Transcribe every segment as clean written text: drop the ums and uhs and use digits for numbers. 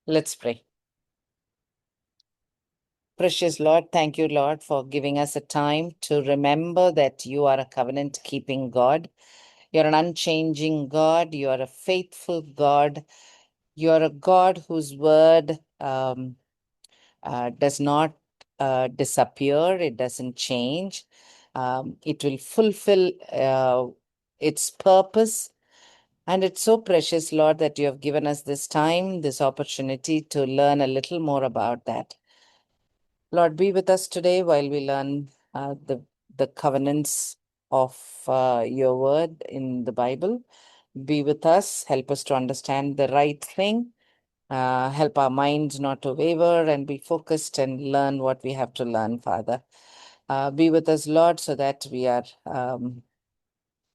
Let's pray. Precious Lord, thank you, Lord, for giving us a time to remember that you are a covenant-keeping God. You're an unchanging God. You are a faithful God. You are a God whose word does not disappear. It doesn't change. It will fulfill its purpose. And it's so precious, Lord, that you have given us this time, this opportunity to learn a little more about that. Lord, be with us today while we learn the covenants of your word in the Bible. Be with us, help us to understand the right thing, help our minds not to waver and be focused and learn what we have to learn, Father. Be with us, Lord, so that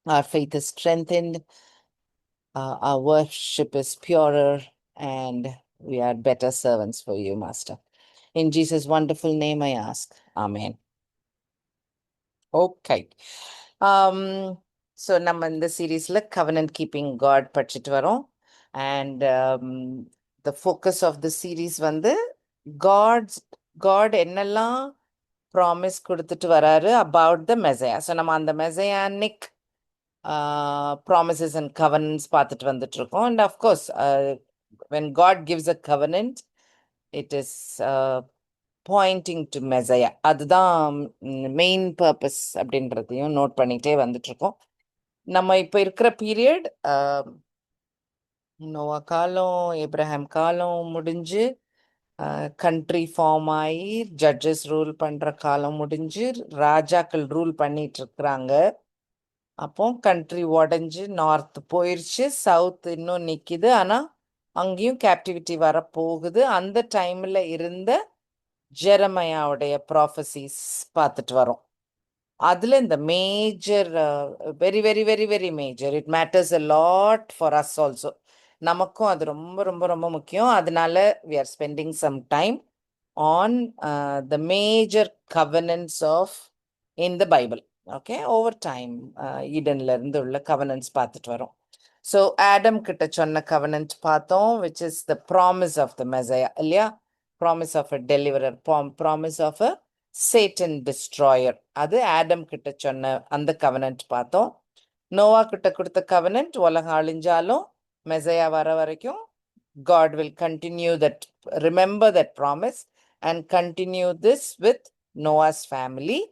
our faith is strengthened, our worship is purer, and we are better servants for you, Master. In Jesus' wonderful name I ask. Amen. Okay. So நம்ம இந்த சீரீஸ்ல covenant keeping God படிச்சிட்டு வரோம். And the focus of the series வந்து God என்னெல்லாம் promise கொடுத்துட்டு வராரு about the Messiah. So நம்ம அந்த Messianic promises and covenants பார்த்துட்டு வந்துட்டு இருக்கோம். And of course, when God gives a covenant, it is pointing to Messiah. அதுதான் மெயின் பர்பஸ் அப்படின்றதையும் நோட் பண்ணிட்டே வந்துட்டு இருக்கோம். நம்ம இப்போ இருக்கிற பீரியட் நோவா காலம், ஏப்ரஹாம் காலம் முடிஞ்சு, கண்ட்ரி ஃபார்ம் ஆகி ஜட்ஜஸ் ரூல் பண்ற காலம் முடிஞ்சு ராஜாக்கள் ரூல் பண்ணிட்டு இருக்கிறாங்க. அப்போ கண்ட்ரி உடஞ்சு நார்த் போயிடுச்சு, சவுத் இன்னும் நிக்குது. ஆனா அங்கேயும் கேப்டிவிட்டி வரப்போகுது. அந்த டைம்ல இருந்த ஜெரமையாவுடைய ப்ராஃபசிஸ் பார்த்துட்டு வரோம். அதுல இந்த major very very very very major, it matters a lot for us also. நமக்கும் அது ரொம்ப ரொம்ப ரொம்ப முக்கியம். அதனால we are spending some time on the major covenants of in the Bible. Okay, over time ஈடன்ல இருந்து உள்ள கவனன்ஸ் பார்த்துட்டு வரோம். ஸோ ஆடம் கிட்ட சொன்ன கவனன்ட் பார்த்தோம், which is the promise of the Messiah, இல்லையா? Promise of a deliverer, promise of a Satan destroyer. அது ஆடம் கிட்ட சொன்ன அந்த கவனன்ட் பார்த்தோம். நோவா கிட்ட கொடுத்த கவனன்ட், உலகம் அழிஞ்சாலும் மெசையா வர வரைக்கும் God will continue that, remember that promise and continue this with Noah's family.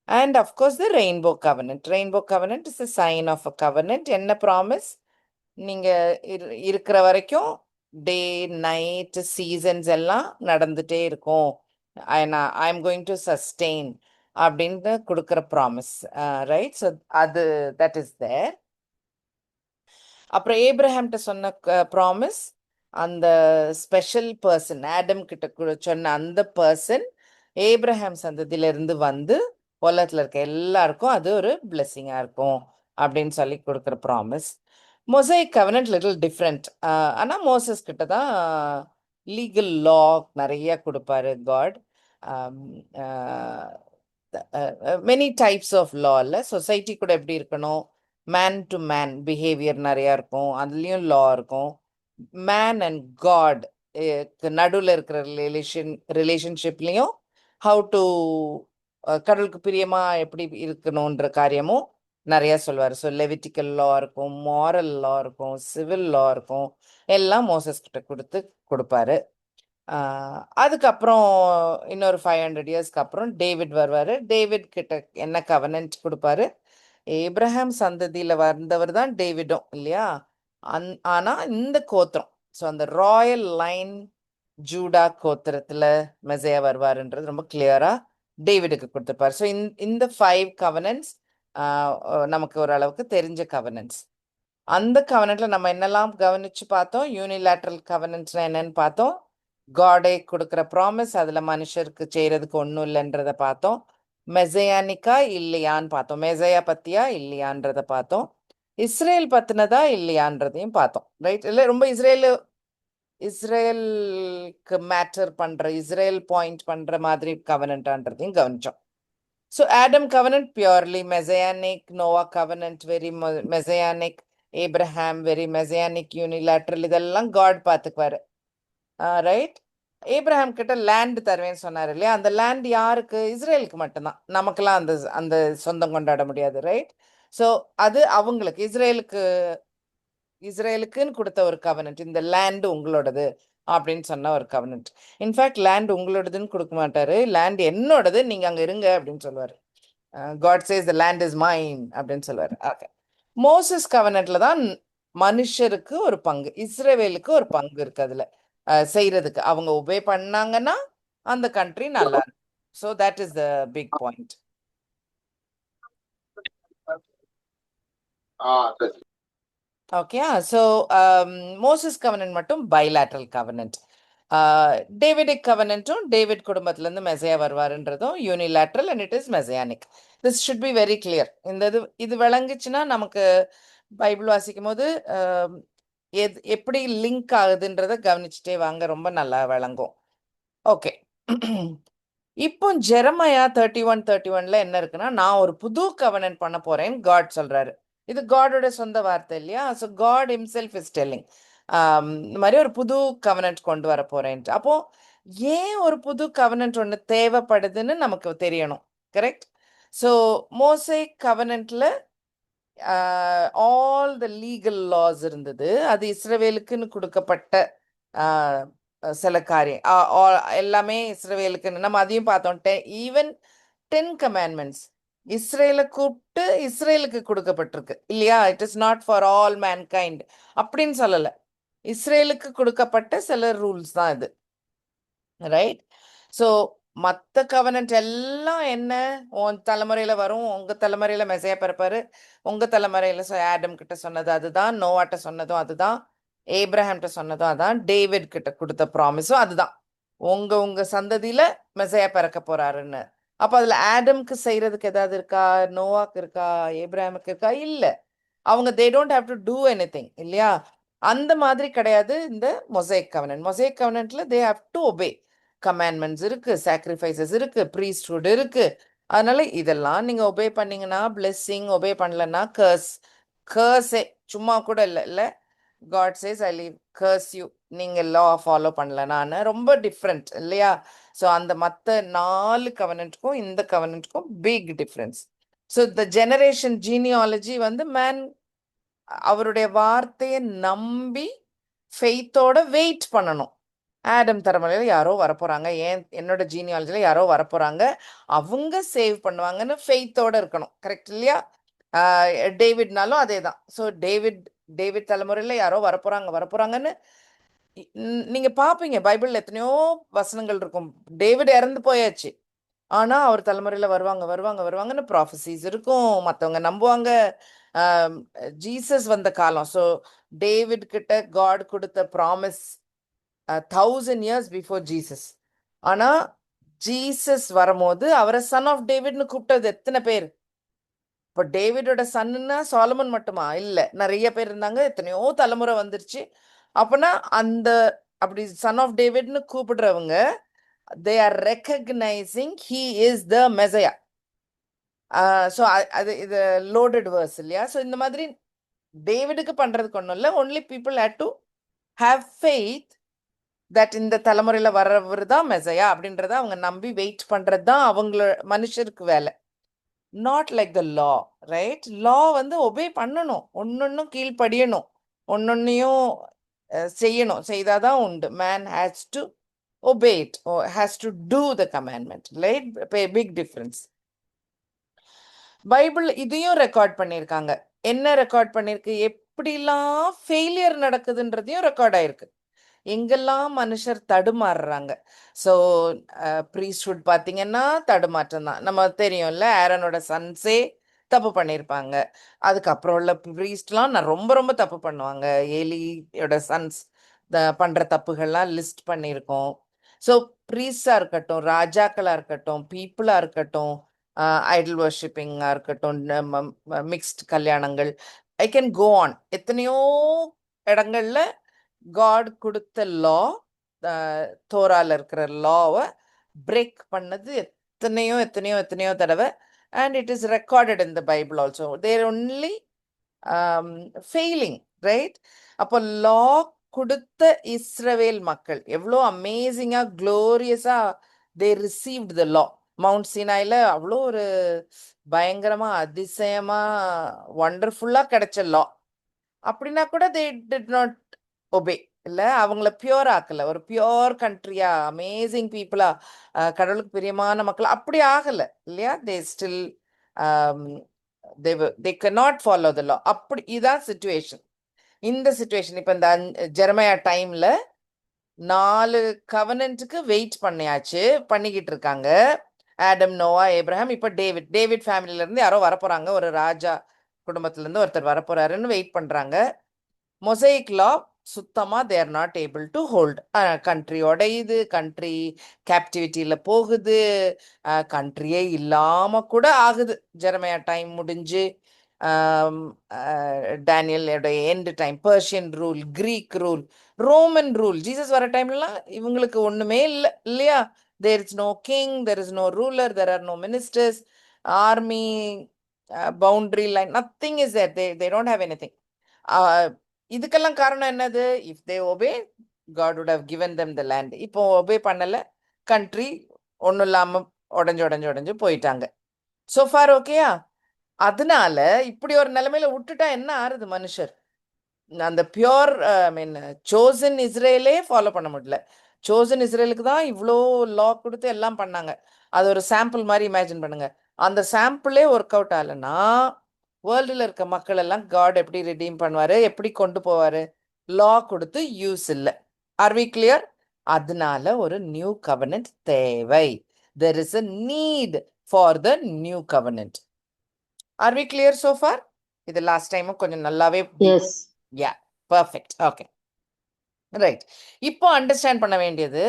And of course, the rainbow covenant. Rainbow covenant is a sign of a covenant. என்ன ப்ராமிஸ்? நீங்க இருக்கிற வரைக்கும் டே நைட் சீசன்ஸ் எல்லாம் நடந்துட்டே இருக்கும். I am going to sustain அப்படின்னு கொடுக்குற promise, right? So அது தட் இஸ் தேர். அப்புறம் ஏப்ரஹாம்கிட்ட சொன்ன ப்ராமிஸ், அந்த ஸ்பெஷல் பர்சன் ஆடம் கிட்ட சொன்ன அந்த பர்சன் ஏப்ரஹாம் சந்ததியிலிருந்து வந்து உலகத்துல இருக்க எல்லாருக்கும் அது ஒரு பிளெஸிங்கா இருக்கும் அப்படின்னு சொல்லி கொடுக்குற promise. Mosaic covenant little different. ஆனா மோசஸ் கிட்ட தான் லீகல் லா நிறைய கொடுப்பாரு God. Many types of law இல்லை, சொசைட்டி கூட எப்படி இருக்கணும், மேன் டு மேன் பிஹேவியர் நிறையா இருக்கும், அதுலேயும் லா இருக்கும். மேன் அண்ட் காட் நடுவில் இருக்கிற ரிலேஷன்ஷிப்லேயும் ஹவு டு கடவுளுக்கு பிரியமா எப்படி இருக்கணுன்ற காரியமும் நிறைய சொல்லுவார். ஸோ லெவிட்டிக்கல் லா இருக்கும், மாரல் லா இருக்கும், சிவில் லா இருக்கும், எல்லாம் மோசஸ் கிட்ட கொடுப்பாரு. அதுக்கப்புறம் இன்னொரு 500 இயர்ஸ்க்கு அப்புறம் டேவிட் வருவாரு. டேவிட் கிட்ட என்ன கவனன்ட் கொடுப்பாரு? ஏப்ரஹாம் சந்ததியில வந்தவர் தான் டேவிடும், இல்லையா? ஆனா இந்த கோத்திரம், ஸோ அந்த ராயல் லைன் ஜூடா கோத்திரத்துல மெசையா வருவாருன்றது ரொம்ப கிளியரா டேவிடுக்கு கொடுத்துருப்பாரு. ஸோ இந்த 5 கவனன்ஸ் நமக்கு ஓரளவுக்கு தெரிஞ்ச கவனன்ஸ். அந்த கவனன்ட்ல நம்ம என்னெல்லாம் கவனிச்சு பார்த்தோம்? யூனிலேட்ரல் கவனன்ஸ்னா என்னன்னு பார்த்தோம். காடே கொடுக்குற ப்ராமிஸ், அதுல மனுஷருக்கு செய்யறதுக்கு ஒன்றும் இல்லைன்றத பார்த்தோம். மெசையானிக்கா இல்லையான்னு பார்த்தோம், மெசையா பத்தியா இல்லையான்றத பார்த்தோம். இஸ்ரேல் பத்தினதா இல்லையான்றதையும் பார்த்தோம், ரைட்? இல்லை ரொம்ப இஸ்ரேலுக்கு மேட்டர் பண்ற, இஸ்ரேல் பாயிண்ட் பண்ற மாதிரி கவனன்ட்ன்றதையும் கவனிச்சோம். So Adam covenant purely messianic, Noah covenant very messianic, Abraham very messianic unilateral, இதெல்லாம் காட் பார்த்துக்குவாரு. ரைட். ஏப்ரஹாம் கிட்ட லேண்ட் தருவேன்னு சொன்னார் இல்லையா? அந்த லேண்ட் யாருக்கு? இஸ்ரேலுக்கு மட்டும்தான். நமக்கெல்லாம் அந்த அந்த சொந்தம் கொண்டாட முடியாது, ரைட்? ஸோ அது அவங்களுக்கு இஸ்ரேலுக்குன்னு கொடுத்த ஒரு கவனன்ட். இந்த லேண்ட் உங்களோடது அப்படின்னு சொன்ன ஒரு கவனன்ட். இன்ஃபேக்ட் லேண்ட் உங்களோடதுன்னு கொடுக்க மாட்டாரு. லேண்ட் என்னோடது, நீங்க அங்க இருங்க அப்படின்னு சொல்லுவாரு. God says the land is mine அப்படின்னு சொல்லுவாரு. ஓகே. மோசஸ் கவனன்ட்ல தான் மனுஷருக்கு ஒரு பங்கு, இஸ்ரேவேலுக்கு ஒரு பங்கு இருக்கு அதுல செய்யறதுக்கு. அவங்க ஒபே பண்ணாங்கன்னா அந்த கண்ட்ரி நல்லா இருக்கும். So that is the big point. Okay. So Moses covenant மட்டும் பைலாட்ரல் கவனன்ட். டேவிடிக் கவனன்ட்டும் டேவிட் குடும்பத்திலேருந்து மெசையா வருவாருன்றதும் unilateral and it is messianic. This should be very clear. இந்த இது விளங்குச்சுன்னா நமக்கு பைபிள் வாசிக்கும் போது எப்படி லிங்க் ஆகுதுன்றத கவனிச்சுட்டே வாங்க, ரொம்ப நல்லா விளங்கும். ஓகே. இப்போ ஜெரமையா 31:31 என்ன இருக்குன்னா, நான் ஒரு புது கவனன்ட் பண்ண போறேன்னு காட் சொல்றாரு. இது காடோட சொந்த வார்த்தை இல்லையா? So God himself is telling இந்த மாதிரி ஒரு புது கவனன்ட் கொண்டு வர போறேன்ட்டு. அப்போ ஏன் ஒரு புது கவனன்ட் ஒன்று தேவைப்படுதுன்னு நமக்கு தெரியணும், கரெக்ட்? ஸோ மோசே கவனன்ட்ல ஆல் த லீகல் லாஸ் இருந்தது. அது இஸ்ரவேலுக்குன்னு கொடுக்கப்பட்ட சில காரியம் எல்லாமே இஸ்ரவேலுக்குன்னு நம்ம அதையும் பார்த்தோம். ஈவன் 10 கமாண்ட்மெண்ட்ஸ் இஸ்ரேலை கூப்பிட்டு இஸ்ரேலுக்கு கொடுக்கப்பட்டிருக்கு இல்லையா? It is not for all mankind அப்படின்னு சொல்லல. இஸ்ரேலுக்கு கொடுக்கப்பட்ட சில ரூல்ஸ் தான் இது, ரைட்? ஸோ மற்ற கவனன்ட் எல்லாம் என்ன? உன் தலைமுறையில வரும், உங்க தலைமுறையில மெசையா பிறப்பாரு, உங்க தலைமுறையில ஆடம் கிட்ட சொன்னது அதுதான், நோவாட்ட சொன்னதும் அதுதான், ஏப்ரஹாம்கிட்ட சொன்னதும் அதான், டேவிட் கிட்ட கொடுத்த ப்ராமிஸும் அதுதான். உங்க உங்க சந்ததியில மெசையா பிறக்க போறாருன்னு. அப்ப அதுல ஆடம்க்கு செய்யறதுக்கு ஏதாவது இருக்கா? நோவாக்கு இருக்கா? ஏப்ரஹாமுக்கு இருக்கா? இல்ல. அவங்க they don't have to do anything இல்லையா? அந்த மாதிரி கிடையாது இந்த மொசைக் கவனன்ட். மொசைக் கவனன்ட்ல they have to obey. Commandments இருக்கு, சாக்ரிஃபைசஸ் இருக்கு, ப்ரீஸ்ட்ஹுட் இருக்கு. அதனால இதெல்லாம் நீங்க ஒபே பண்ணீங்கன்னா பிளெஸ்ஸிங், ஒபே பண்ணலன்னா கர்ஸ். கர்ஸே சும்மா கூட இல்லை இல்ல. God says I leave curse you, நீங்க லா ஃபாலோ பண்ணலனான்னு. ரொம்ப டிஃப்ரெண்ட் இல்லையா? ஸோ அந்த மற்ற 4 கவனன்ட்க்கும் இந்த கவனன்ட்க்கும் big difference. So the generation genealogy வந்து மேன் அவருடைய வார்த்தையை நம்பி ஃபெய்த்தோட வெயிட் பண்ணணும். ஆடம் தலைமுறையில யாரோ வரப்போறாங்க, என்னோட ஜீனியாலஜில யாரோ வரப்போறாங்க, அவங்க சேவ் பண்ணுவாங்கன்னு ஃபெய்த்தோட இருக்கணும், கரெக்ட் இல்லையா? டேவிட்னாலும் அதே தான். ஸோ டேவிட் தலைமுறையில யாரோ வரப்போறாங்கன்னு நீங்க பாப்பீங்க. பைபிள்ல எத்தனையோ வசனங்கள் இருக்கும். டேவிட் இறந்து போயாச்சு, ஆனா அவர் தலைமுறையில வருவாங்கன்னு ப்ராஃபசிஸ் இருக்கும். மற்றவங்க நம்புவாங்க. ஜீசஸ் வந்த காலம். ஸோ டேவிட் கிட்ட காட் கொடுத்த ப்ராமிஸ் 1000 இயர்ஸ் பிஃபோர் ஜீசஸ். ஆனா ஜீசஸ் வரும்போது அவரை சன் ஆஃப் டேவிட்னு கூப்பிட்டது எத்தனை பேர்? இப்போ டேவிடோட சன்னுன்னா சாலமன் மட்டுமா? இல்ல, நிறைய பேர் இருந்தாங்க. எத்தனையோ தலைமுறை வந்துருச்சு. அப்பனா அந்த அப்படி சன் ஆஃப் டேவிட்னு கூப்பிடுறவங்க they are recognizing he is the messiah. So அது இது லோடட் வேர்ஸ் இல்லையா? ஸோ இந்த மாதிரி டேவிடுக்கு பண்றதுக்கு ஒன்றும் இல்லை. Only people had to have faith that இந்த தலைமுறையில வர்றவர் தான் மெசையா அப்படின்றத அவங்க நம்பி வெயிட் பண்றது தான் அவங்கள மனுஷருக்கு வேலை. Not like the law, right? Law வந்து ஒபே பண்ணணும், ஒன்னொன்னும் கீழ்ப்படியணும், ஒன்னொன்னையும் செய்யணும், செய்தாதான் உண்டு. Man has to obey it or has to do the commandment, right? Big difference. Bible இதையும் ரெக்கார்ட் பண்ணியிருக்காங்க. என்ன ரெக்கார்ட் பண்ணிருக்கு? எப்படிலாம் ஃபெயிலியர் நடக்குதுன்றதையும் ரெக்கார்ட் ஆயிருக்கு. எங்கெல்லாம் மனுஷர் தடுமாறுறாங்க. ஸோ ப்ரீஸ்ட்ஹுட் பார்த்தீங்கன்னா தடுமாற்றம் தான். நம்ம தெரியும்ல, ஆரோனோட சன்ஸே தப்பு பண்ணியிருப்பாங்க. அதுக்கப்புறம் உள்ள ப்ரீஸ்ட்லாம் நான் ரொம்ப ரொம்ப தப்பு பண்ணுவாங்க. ஏலியோட சன்ஸ் பண்ற தப்புகள்லாம் லிஸ்ட் பண்ணியிருக்கோம். ஸோ ப்ரீஸ்டாக இருக்கட்டும், ராஜாக்களாக இருக்கட்டும், பீப்புளாக இருக்கட்டும், ஐடல் வர்ஷிப்பிங்காக இருக்கட்டும், மிக்ஸ்ட் கல்யாணங்கள், ஐ கேன் கோ ஆன். எத்தனையோ இடங்கள்ல காட் கொடுத்த லா, தோரால இருக்கிற லாவை பிரேக் பண்ணது எத்தனையோ எத்தனையோ எத்தனையோ தடவை. And it is recorded in the Bible also. There only failing, right? அப்போ லா கொடுத்த இஸ்ரவேல் மக்கள் எவ்வளோ அமேசிங்கா க்ளோரியஸா தே ரிசீவ்ட் த லா. மவுண்ட் சீனாயில அவ்வளோ ஒரு பயங்கரமா அதிசயமா வண்டர்ஃபுல்லா கிடைச்ச லா. அப்படின்னா கூட தே டிட் நாட் ஒபே. இல்ல அவங்கள பியூர் ஆக்கல. ஒரு பியூர் கண்ட்ரியா அமேசிங் பீப்புளா கடவுளுக்கு பிரியமான மக்கள் அப்படி ஆகல இல்லையா. They still they cannot follow the law. அப்படி இதான் சிச்சுவேஷன். இந்த சிச்சுவேஷன் இப்ப இந்த ஜெரமையா டைம்ல 4 கவனன்ட்டுக்கு வெயிட் பண்ணியாச்சு, பண்ணிக்கிட்டு இருக்காங்க. ஆடம், நோவா, ஏப்ரஹாம், இப்ப டேவிட். டேவிட் ஃபேமிலில இருந்து யாரோ வரப்போறாங்க, ஒரு ராஜா குடும்பத்துல இருந்து ஒருத்தர் வரப்போறாருன்னு வெயிட் பண்றாங்க. மொசைக் லா சுத்தமா they're not able to hold. Country உடையுது, கண்ட்ரி கேப்டிவிட்டியில போகுது, கண்ட்ரியே இல்லாம கூட ஆகுது. ஜெரமையா டைம் முடிஞ்சு டேனியலோட end time, Persian rule, Greek rule, Roman rule. Jesus வர டைம்லாம் இவங்களுக்கு ஒண்ணுமே இல்லை இல்லையா. There is no king, there is no ruler, there are no ministers, army, boundary line, nothing is there. They don't have anything. இதுக்கெல்லாம் காரணம் என்னது? If they obey God would have given them the land. இப்போ obey பண்ணல, country ஒன்றும் இல்லாம உடஞ்சு உடஞ்சு உடஞ்சு போயிட்டாங்க. so far ஓகேயா. அதனால இப்படி ஒரு நிலைமையில விட்டுட்டா என்ன ஆறுது மனுஷர்? அந்த பியோர் ஐ மீன் சோசன் இஸ்ரேலே ஃபாலோ பண்ண முடியல. சோசன் இஸ்ரேலுக்கு தான் இவ்வளோ லா கொடுத்து எல்லாம் பண்ணாங்க. அது ஒரு சாம்பிள் மாதிரி இமேஜின் பண்ணுங்க. அந்த சாம்பிளே ஒர்க் அவுட் ஆகலைன்னா வேர்ல்டுல இருக்க மக்கள் எல்லாம் காட் எப்படி ரிடீம் பண்ணுவாரு, எப்படி கொண்டு போவாரு? லா கொடுத்து யூஸ் இல்லை. Are we clear? அதனால ஒரு நியூ கவர்னன்ட் தேவை. There is a need for the new covenant. Are we clear so far? இது லாஸ்ட் டைமும் கொஞ்சம் நல்லாவே yes ya perfect. Okay right. இப்போ அண்டர்ஸ்டாண்ட் பண்ண வேண்டியது,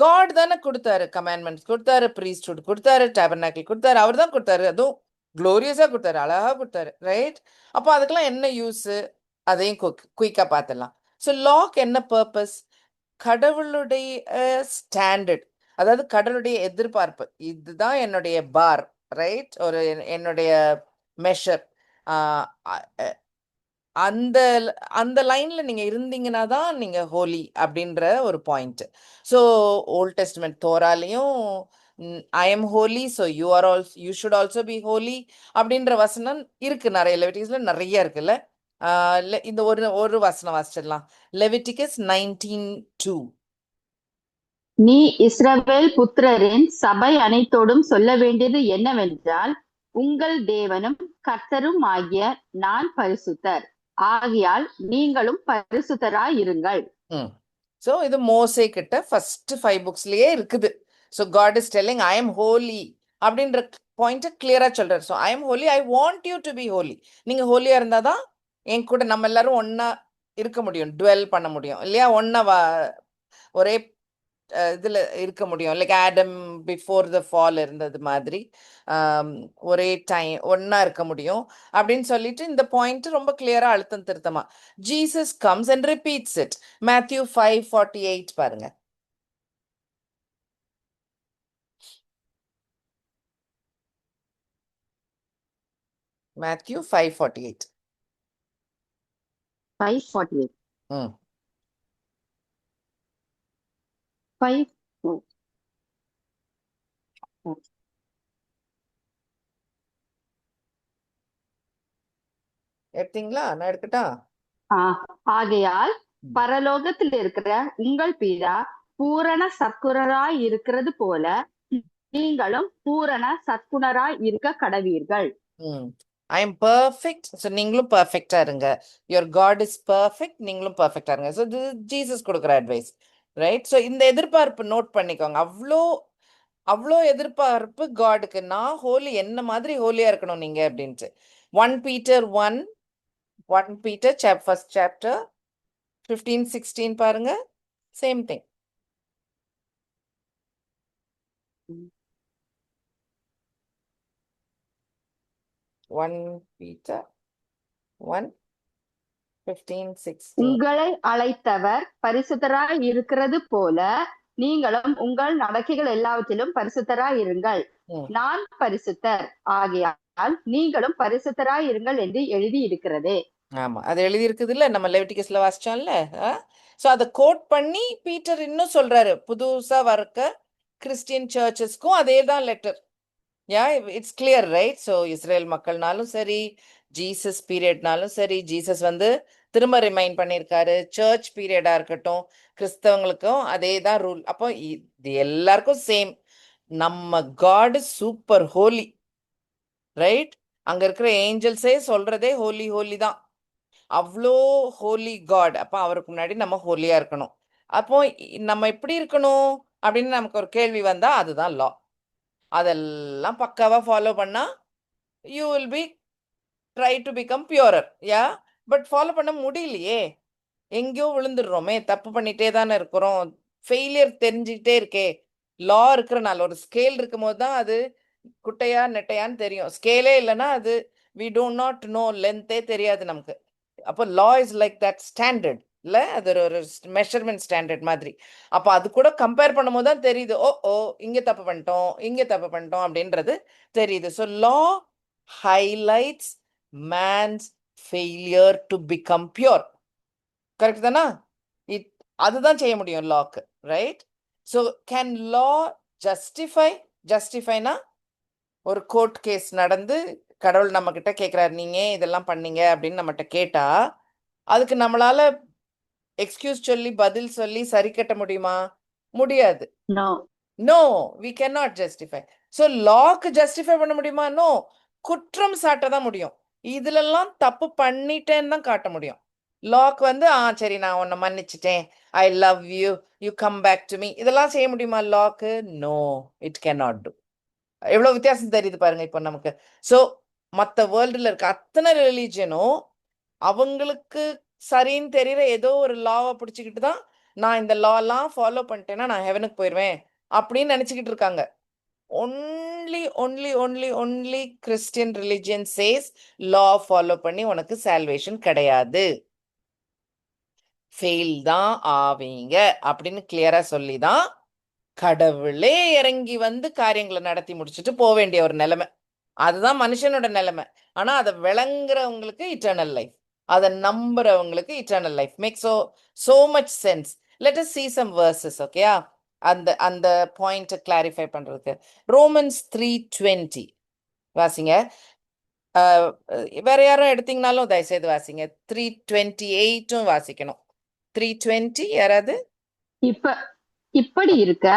காட் தானே கொடுத்தாரு, கமாண்ட்மெண்ட்ஸ் கொடுத்தாரு, ப்ரீஸ்ட்ஹுட் கொடுத்தாரு, டேபர்னாக்கிள் கொடுத்தாரு, அவர் தான் கொடுத்தாரு, அதுவும் க்ளோரியஸா கொடுத்தாரு, அழகா கொடுத்தாரு, ரைட்? அப்போ அதுக்கெல்லாம் என்ன யூஸ்? அதையும் குயிக்கா பார்த்துடலாம். ஸோ லாக்கு என்ன பர்பஸ்? கடவுளுடைய ஸ்டாண்டர்ட், அதாவது கடவுளுடைய எதிர்பார்ப்பு, இதுதான் என்னுடைய பார், ரைட்? ஒரு என்னுடைய மெஷர். அந்த அந்த லைன்ல நீங்க இருந்தீங்கன்னா தான் நீங்க ஹோலி அப்படின்ற ஒரு பாயிண்ட். ஸோ ஓல்ட் டெஸ்ட்மெண்ட் தோராலையும் I am holy so you are also you should also be holy அப்படின்ற வசனம் இருக்கு. நிறைய லெவிட்டிக்ஸ்ல நிறைய இருக்குல்ல. இந்த ஒரு ஒரு வசனம் வாசிச்சிடலாம். லெவிட்டிகஸ் 19:2. நீ இஸ்ரவேல் புத்திரரின் சபை அனைத்தோடும் சொல்ல வேண்டியது என்னவென்றால், உங்கள் தேவனும் கர்த்தரும் ஆகிய நான் பரிசுத்தர், ஆகையால் நீங்களும் பரிசுத்தராய் இருங்கள். ஸோ இது மோசே கிட்ட ஃபர்ஸ்ட் 5 புக்ஸ்லயே இருக்குது. So God is telling I am holy அப்படின்ற பாயிண்ட்டை கிளியரா சொல்றாரு. So I am holy, I want you to be holy. நீங்க ஹோலியா இருந்தாதான் என் கூட நம்ம எல்லாரும் ஒன்னா இருக்க முடியும், டுவெல் பண்ண முடியும் இல்லையா? ஒன்னா ஒரே இதுல இருக்க முடியும். Like Adam before the fall இருந்தது மாதிரி ஒரே டைம் ஒன்னா இருக்க முடியும் அப்படின்னு சொல்லிட்டு இந்த பாயிண்ட் ரொம்ப கிளியரா அழுத்தம் திருத்தமா Jesus comes and repeats it. Matthew 5:48 பாருங்க. மேத்யூ 5:48. 5:48. 5 எடுத்தீங்களா? நான் எடுக்கட்டா? ஆகையால் பரலோகத்தில் இருக்கிற உங்கள் பிதா பூரண சத்குணராய் இருக்கிறது போல நீங்களும் பூரண சத்குணராய் இருக்க கடவீர்கள். ஐ எம் பர்ஃபெக்ட், ஸோ நீங்களும் பர்ஃபெக்டா இருங்க. யுவர் காட் இஸ் பர்ஃபெக்ட், நீங்களும் பர்ஃபெக்டா இருங்க. ஸோ ஜீசஸ் கொடுக்குற அட்வைஸ், ரைட்? ஸோ இந்த எதிர்பார்ப்பு நோட் பண்ணிக்கோங்க. அவ்வளோ அவ்வளோ எதிர்பார்ப்பு காடுக்கு. நான் ஹோலி, என்ன மாதிரி ஹோலியா இருக்கணும் நீங்க அப்படின்ட்டு. 1 பீட்டர் 1 ஃபர்ஸ்ட் சாப்டர் 15-16 பாருங்க. Same thing. 1 பீட்டர் 1:15-16. உங்களை அழைத்தவர் பரிசுத்தராய் இருக்கிறது போல நீங்களும் உங்கள் நடக்கைகள் எல்லாவற்றிலும் பரிசுத்தராய் இருங்கள். நான் பரிசுத்தர், ஆகையால் நீங்களும் பரிசுத்தராய் இருங்கள் என்று எழுதி இருக்கிறதே. ஆமா, அது எழுதி இருக்குது இல்ல, நம்ம லெவிட்டிகஸ்ல வாசிச்சோம்ல. ஸோ அதை கோட் பண்ணி பீட்டர் இன்னும் சொல்றாரு, புதுசா வரக்க கிறிஸ்டியன் சர்ச்சஸ்க்கும் அதே தான் letter. It's clear, right? So Israel மக்கள்னாலும் சரி, ஜீசஸ் பீரியட்னாலும் சரி, ஜீசஸ் வந்து திரும்ப ரிமைண்ட் பண்ணியிருக்காரு. சர்ச் பீரியடா இருக்கட்டும், கிறிஸ்தவங்களுக்கும் அதே தான் ரூல். அப்போ இது எல்லாருக்கும் சேம். நம்ம காட் சூப்பர் ஹோலி, ரைட்? அங்க இருக்கிற ஏஞ்சல்ஸே சொல்றதே ஹோலி ஹோலி தான். அவ்வளோ ஹோலி காட். அப்போ அவருக்கு முன்னாடி நம்ம ஹோலியா இருக்கணும். அப்போ நம்ம எப்படி இருக்கணும் அப்படின்னு நமக்கு ஒரு கேள்வி வந்தா அதுதான் லா. அதெல்லாம் பக்காவா ஃபாலோ பண்ணா you will be try to become purer. But follow பண்ண முடியலையே, எங்கேயோ விழுந்துடுறோமே, தப்பு பண்ணிட்டே தானே இருக்கிறோம், ஃபெயிலியர் தெரிஞ்சுக்கிட்டே இருக்கே. லா இருக்கிறனால ஒரு ஸ்கேல் இருக்கும் போது தான் அது குட்டையா நெட்டையான்னு தெரியும். ஸ்கேலே இல்லைன்னா அது வி டோ நாட் நோ, லென்த்தே தெரியாது நமக்கு. அப்போ லா இஸ் லைக் தட் ஸ்டாண்டர்ட் இல்ல, அது ஒரு மெஷர்மெண்ட் ஸ்டாண்டர்ட் மாதிரி. அப்போ அது கூட கம்பேர் பண்ணும்போது தான் தெரியுது, ஓ இங்க தப்பு பண்ணிட்டோம், இங்க தப்பு பண்ணிட்டோம் அப்படின்றது தெரியுது. So law highlights man's failure to become pure. Correct தானா? அதுதான் செய்ய முடியும் லாக்கு, ரைட்? ஸோ கேன் லா ஜஸ்டிஃபைனா ஒரு கோர்ட் கேஸ் நடந்து கடவுள் நம்ம கிட்ட கேட்கிறாரு, நீங்க இதெல்லாம் பண்ணீங்க அப்படின்னு நம்மகிட்ட கேட்டா அதுக்கு நம்மளால எக்ஸ்கியூஸ் சொல்லி பதில் சொல்லி சரி கட்ட முடியுமா? முடியாது. No, we can not justify. So லாக்கு ஜஸ்டிஃபை பண்ண முடியுமா? நோ. குற்றம் சாட்ட தான் முடியும். இதுலெல்லாம் தப்பு பண்ணிட்டேன்னு தான் காட்ட முடியும். லாக் வந்து சரி நான் உன்னை மன்னிச்சிட்டேன், I love you, you come back to me, இதெல்லாம் செய்ய முடியுமா லாக்கு? No, it can not do. எவ்வளவு வித்தியாசம் தெரியுது பாருங்க இப்போ நமக்கு. ஸோ மற்ற வேர்ல்டுல இருக்க அத்தனை ரிலீஜனும் அவங்களுக்கு சரின்னு தெரியற ஏதோ ஒரு லாவை பிடிச்சிக்கிட்டு தான், நான் இந்த லாலாம் ஃபாலோ பண்ணிட்டேன்னா நான் ஹெவனுக்கு போயிடுவேன் அப்படின்னு நினைச்சுக்கிட்டு இருக்காங்க. ஒன்லி கிறிஸ்டியன் ரிலிஜியன் சேஸ் லா ஃபாலோ பண்ணி உனக்கு சால்வேஷன் கிடையாது, ஃபெயில் தான் ஆவீங்க அப்படின்னு கிளியரா சொல்லி தான் கடவுளே இறங்கி வந்து காரியங்களை நடத்தி முடிச்சுட்டு போக வேண்டிய ஒரு நிலைமை. அதுதான் மனுஷனோட நிலைமை. ஆனா அதை விளங்குறவங்களுக்கு இட்டர்னல் லைஃப், அதை நம்புறவங்களுக்கு eternal life make so much sense. Let us see some verses, okay? அந்த அந்த பாயிண்ட் கிளாரிஃபை பண்றதுக்கு ரோமன்ஸ் 3:20 வாசிங்க. வேற யாரும் எடுத்தீங்கனாலும் தயவுசெய்து வாசிங்க. 3:28 வாசிக்கணும். 3:20 யாராவது? இப்படி இருக்க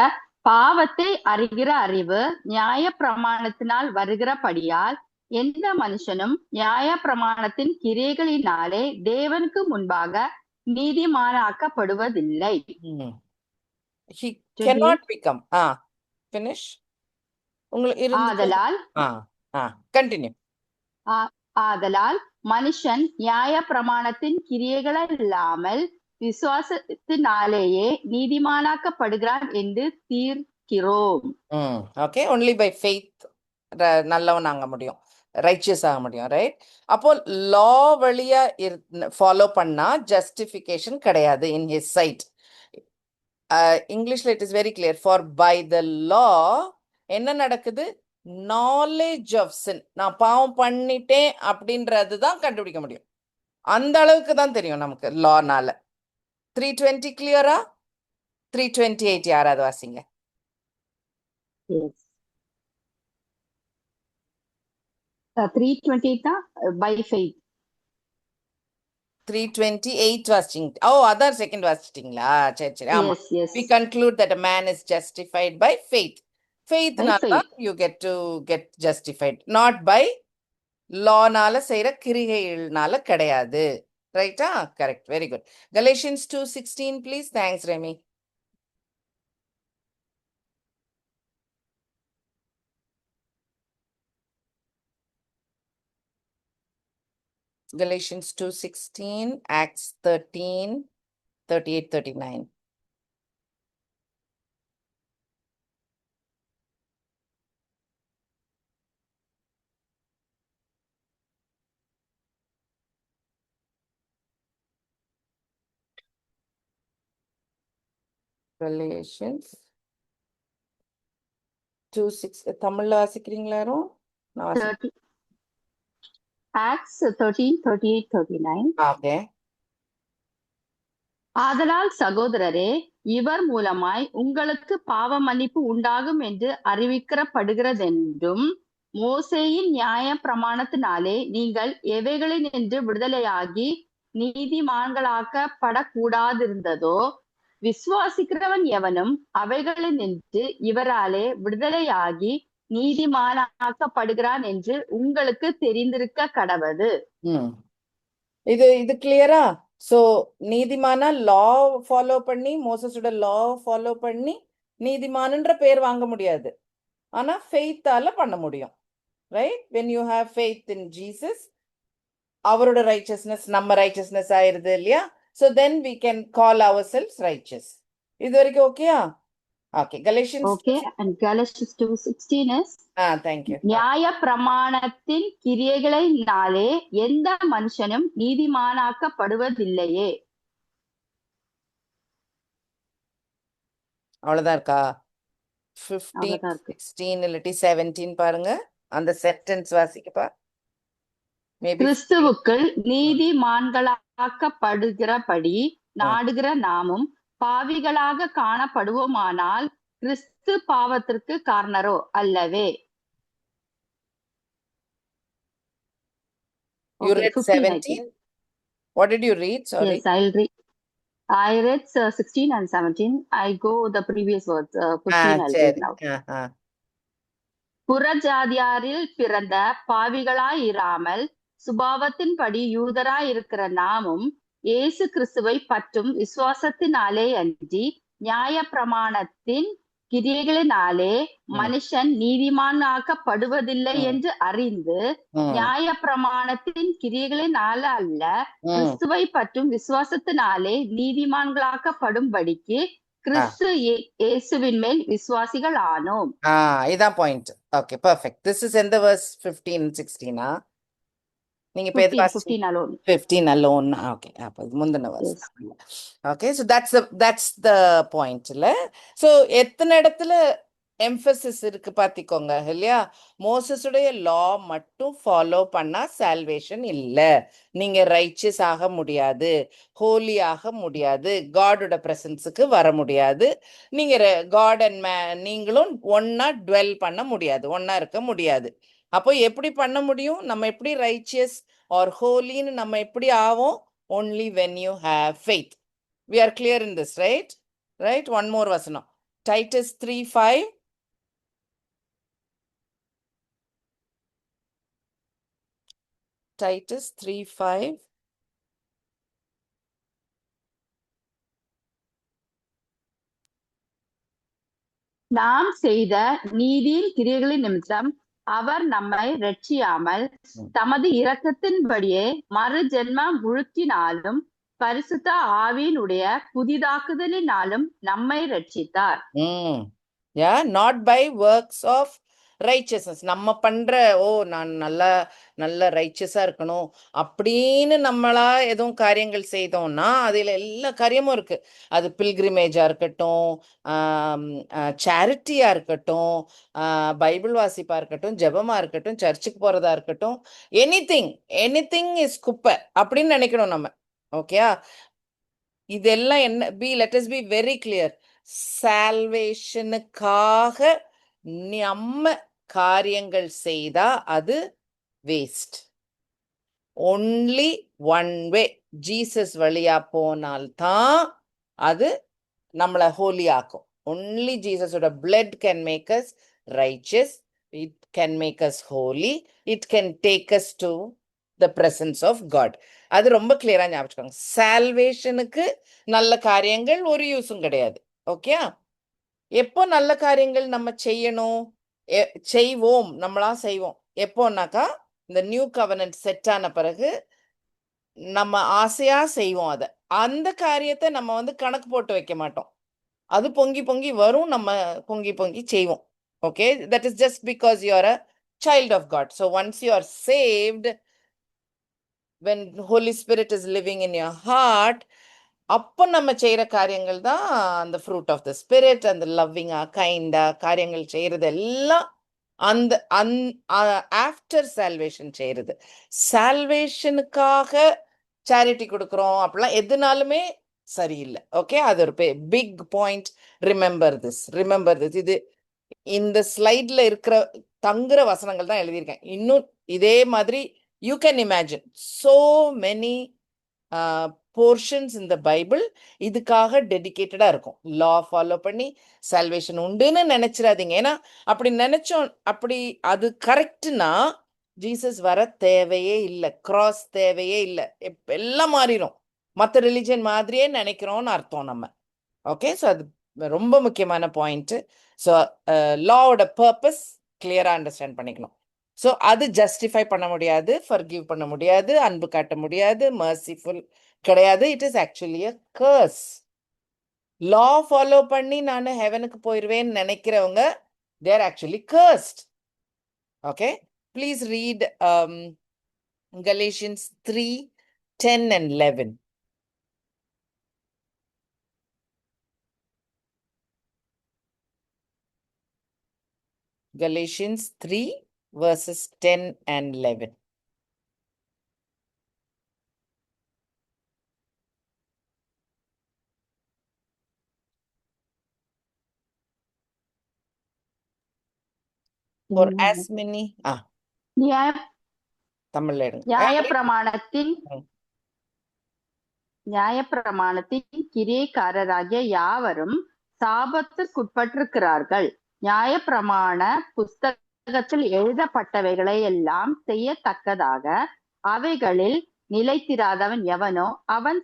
பாவத்தை அறிகிற அறிவு நியாய பிரமாணத்தினால் வருகிறபடியால் எந்த மனுஷனும் நியாய பிரமாணத்தின் கிரியைகளினாலே தேவனுக்கு முன்பாக நீதிமானாக்கப்படுவதில்லை. He cannot become. Finish. ஆதலால் continue. ஆதலால் மனுஷன் நியாய பிரமாணத்தின் கிரியைகள் இல்லாமல் விசுவாசத்தினாலேயே நீதிமானாக்கப்படுகிறான் என்று தீர்க்கிறோம். ஓகே, only by faith நல்லவன் ஆக முடியும், ரைச்சியஸ் ஆக முடியும், ரைட்? அப்போ லா வழியா ஃபாலோ பண்ணா ஜஸ்டிஃபிகேஷன் கிடையாது இன் ஹிஸ் சைட். இங்கிலீஷ்ல it is very clear, for by the law என்ன நடக்குது? நாலேஜ் ஆஃப் சின், நான் பாவம் பண்ணிட்டேன் அப்படின்றது தான் கண்டுபிடிக்க முடியும். அந்த அளவுக்கு தான் தெரியும் நமக்கு லானால. 3:20 கிளியரா? 3:28 யாராவது வாசிங்க. 3:20 தான் பை ஃபெய்த். 3:28 வாசிங்க. அதான் செகண்ட் வாசிச்சிட்டீங்களா? சரி. ஆமா. We conclude that a man is justified by faith. Faithனால you get justified, not by lawனால செய்யற கிரிகைகள்னால கிடையாது. ரைட்டா? Correct, very good. Galatians 2:16 please. Thanks Remy. Galatians 2:16, Acts 13:38-39. Galatians 2:6 தமிழ்ல வாசிக்கிறீங்களா? Acts 13:38-39. Okay. ஆதலால் சகோதரரே, இவர் மூலமாய் உங்களுக்கு பாவ மன்னிப்பு உண்டாகும் என்று அறிவிக்கப்படுகிறதென்றும், மோசேயின் நியாய பிரமாணத்தினாலே நீங்கள் எவைகளினின்று விடுதலையாகி நீதிமான்களாக்கப்படக்கூடாதிருந்ததோ, விசுவாசிக்கிறவன் எவனும் அவைகளினின்று இவராலே விடுதலையாகி நீதிமானாக்கப்படுகிறான் என்று உங்களுக்கு தெரிந்திருக்க கடவது. இது கிளியரா? சோ நீதிமானா லா ஃபாலோ பண்ணி, மோசஸோட லா ஃபாலோ பண்ணி நீதிமான்ன்ற பேர் வாங்க முடியாது. ஆனா ஃபெய்த்தால பண்ண முடியும். Right? when you have faith in Jesus, அவரோட ரைச்சஸ்னஸ் நம்ம ரைச்சஸ்னஸ் ஆயிருது இல்லையா? so then we can call ourselves righteous. இது வரைக்கும் ஓகேயா? Okay. Galatians Okay, and Galatians 2:16 is, thank you. நியாய பிரமாணத்தின் கிரியைகளினாலே எந்த மனுஷனும் நீதிமானாக்கப்படுவதில்லையே. அவ்வளவுதான் இருக்கா? 15 அவ்வளவுதான் இருக்கு. 16 இல்லாட்டி 17 பாருங்க. அந்த சென்டென்ஸ் வாசிக்கப்பா. மேபி கிறிஸ்துவுக்குள் நீதிமான்களாக்கப்படுகிறபடி நாடுகிற நாமும் பாவிகளாக காணப்படுவோமானால் கிறிஸ்து பாவத்திற்கு காரணரோ அல்லவே. you Okay, read 15 I 17. think. What did you read? Sorry. Yes, I read 16 and 17. I go the previous words. 15 I'll read சரி. now. ஆ. புறஜாதியாரில் பிறந்த பாவிகளாயிராமல் சுபாவத்தின்படி யூதராயிருக்கிற நாமும் இயேசு கிறிஸ்துவை பற்றும் விசுவாசத்தினாலே அன்றி நியாய பிரமாணத்தின் கிரியைகளினாலே மனுஷன் நீதிமானாக்கப்படுவதில்லை என்று அறிந்து, நியாய பிரமாணத்தின் கிரியைகளினால அல்ல, கிறிஸ்துவை பற்றும் விசுவாசத்தினாலே நீதிமான்களாக்கப்படும்படிக்கு கிறிஸ்து இயேசுவின் மேல் விசுவாசிகள் ஆனோம். இதான் point. Okay, perfect. This is in the verse 15 16. நீங்க இப்ப எது 15 alone. 15 alone. ஓகே, அப்ப இது முந்தின verse. Okay, so that's the point இல்ல? so எத்தனை இடத்துல எம்பசிஸ் இருக்கு பாத்திக்கோங்க இல்லையா? மோசஸுடைய லா மட்டும் ஃபாலோ பண்ணா சால்வேஷன் இல்ல. நீங்க ரைச்சஸ் ஆக முடியாது, ஹோலி ஆக முடியாது, காடோட பிரசன்ஸுக்கு வர முடியாது. நீங்க காட் அண்ட் நீங்களும் ஒன்னா டுவெல் பண்ண முடியாது, ஒன்னா இருக்க முடியாது. அப்போ எப்படி பண்ண முடியும்? நம்ம எப்படி ரைச்சியஸ் ஆர் ஹோலின்னு நம்ம எப்படி ஆவோம்? only when you have faith. We are clear in this, right? Right? One more வசனம். Titus 3:5. Titus 3:5. நாம் செய்த நீதியின் கிரியைகளின் நிமித்தம் அவர் நம்மை ரட்சியாமல் தமது இரக்கத்தின்படியே மறு ஜென்ம முழுக்கினாலும் பரிசுத்த ஆவியினுடைய புதிதாக்குதலினாலும் நம்மை ரட்சித்தார். Not by works of righteousness. நம்ம பண்ற நான் நல்ல ரைச்சஸா இருக்கணும் அப்படின்னு நம்மளா எதுவும் காரியங்கள் செய்தோம்னா அதுல எல்லா காரியமும் இருக்கு. அது பில்கிரிமேஜா இருக்கட்டும், சேரிட்டியா இருக்கட்டும், பைபிள் வாசிப்பா இருக்கட்டும், ஜெபமா இருக்கட்டும், சர்ச்சுக்கு போறதா இருக்கட்டும், எனிதிங் இஸ் குப்பை அப்படின்னு நினைக்கணும் நம்ம. ஓகேயா? இதெல்லாம் என்ன? let us be very clear. சால்வேஷனுக்காக நம்ம காரியங்கள் செய்தா அது waste. Only one way, Jesus வழியா போனால்தான் அது நம்மளை ஹோலி ஆக்கும். ஒன்லி ஜீசஸோட blood can make us righteous, it can make us holy, it can take us to the presence of God. அது ரொம்ப கிளியரா ஞாபகம். சால்வேஷனுக்கு நல்ல காரியங்கள் ஒரு யூஸும் கிடையாது. ஓகே? எப்போ நல்ல காரியங்கள் நம்ம செய்யணும், செய்வோம், நம்மளா செய்வோம் எப்போனாக்கா இந்த நியூ கவர்னன்ட் செட் ஆன பிறகு நம்ம ஆசையா செய்வோம். அந்த காரியத்தை நம்ம கணக்கு போட்டு வைக்க மாட்டோம். அது பொங்கி பொங்கி வரும், நம்ம பொங்கி பொங்கி செய்வோம். Okay, that is just because you are a child of God. So once you are saved, when Holy Spirit is living in your heart, அப்போ நம்ம செய்யற காரியங்கள் தான் அந்த ஃப்ரூட் ஆஃப் த ஸ்பிரிட், அந்த லவ்விங்கா கைண்டா காரியங்கள் செய்யறது எல்லாம் அந்த ஆஃப்டர் சால்வேஷன் செய்யறது. சால்வேஷனுக்காக சேரிட்டி கொடுக்குறோம் அப்படிலாம் எதுனாலுமே சரியில்லை. ஓகே, அது ஒரு பிக் பாயிண்ட். Remember this. இது இந்த ஸ்லைட்ல இருக்கிற தங்குற வசனங்கள் தான் எழுதியிருக்கேன். இன்னும் இதே மாதிரி you can imagine so many portions இந்த பைபிள் இதுக்காக டெடிகேட்டடா இருக்கும். லா ஃபாலோ பண்ணி சால்வேஷன் உண்டுன்னு நினைச்சிடாதீங்க. ஏன்னா அப்படி நினைச்சோம், அப்படி அது கரெக்ட்னா ஜீசஸ் வர தேவையே இல்லை, கிராஸ் தேவையே இல்லை, எல்லாம் மாறிடும். மற்ற ரிலிஜன் மாதிரியே நினைக்கிறோம்னு அர்த்தம் நம்ம. ஓகே, ஸோ அது ரொம்ப முக்கியமான பாயிண்ட். ஸோ லாவோட பர்பஸ் கிளியரா அண்டர்ஸ்டாண்ட் பண்ணிக்கணும். ஸோ அது ஜஸ்டிஃபை பண்ண முடியாது, ஃபர்கிவ் பண்ண முடியாது, அன்பு காட்ட முடியாது, மர்சிஃபுல் கிடையாது. It is actually a curse. Law follow பண்ணி நான் ஹெவனுக்கு போயிடுவேன்னு நினைக்கிறவங்க they're actually cursed. Okay, please read Galatians 3:10 and 11. Galatians 3 verses 10 and 11. For as many நியாய தமிழ்ல எடுங்க. நியாயப்பிரமாணத்தின் ம். நியாயப்பிரமாணத்தின் கிரியைக்காரராகிய யாவரும் சாபத்திற்குட்பட்டிருக்கிறார்கள். நியாயப்பிரமாண புஸ்தகத்தில் எழுதப்பட்டவைகளை எல்லாம் செய்யத்தக்கதாக அவைகளில் நிலைத்திராதவன் எவனோ அவன்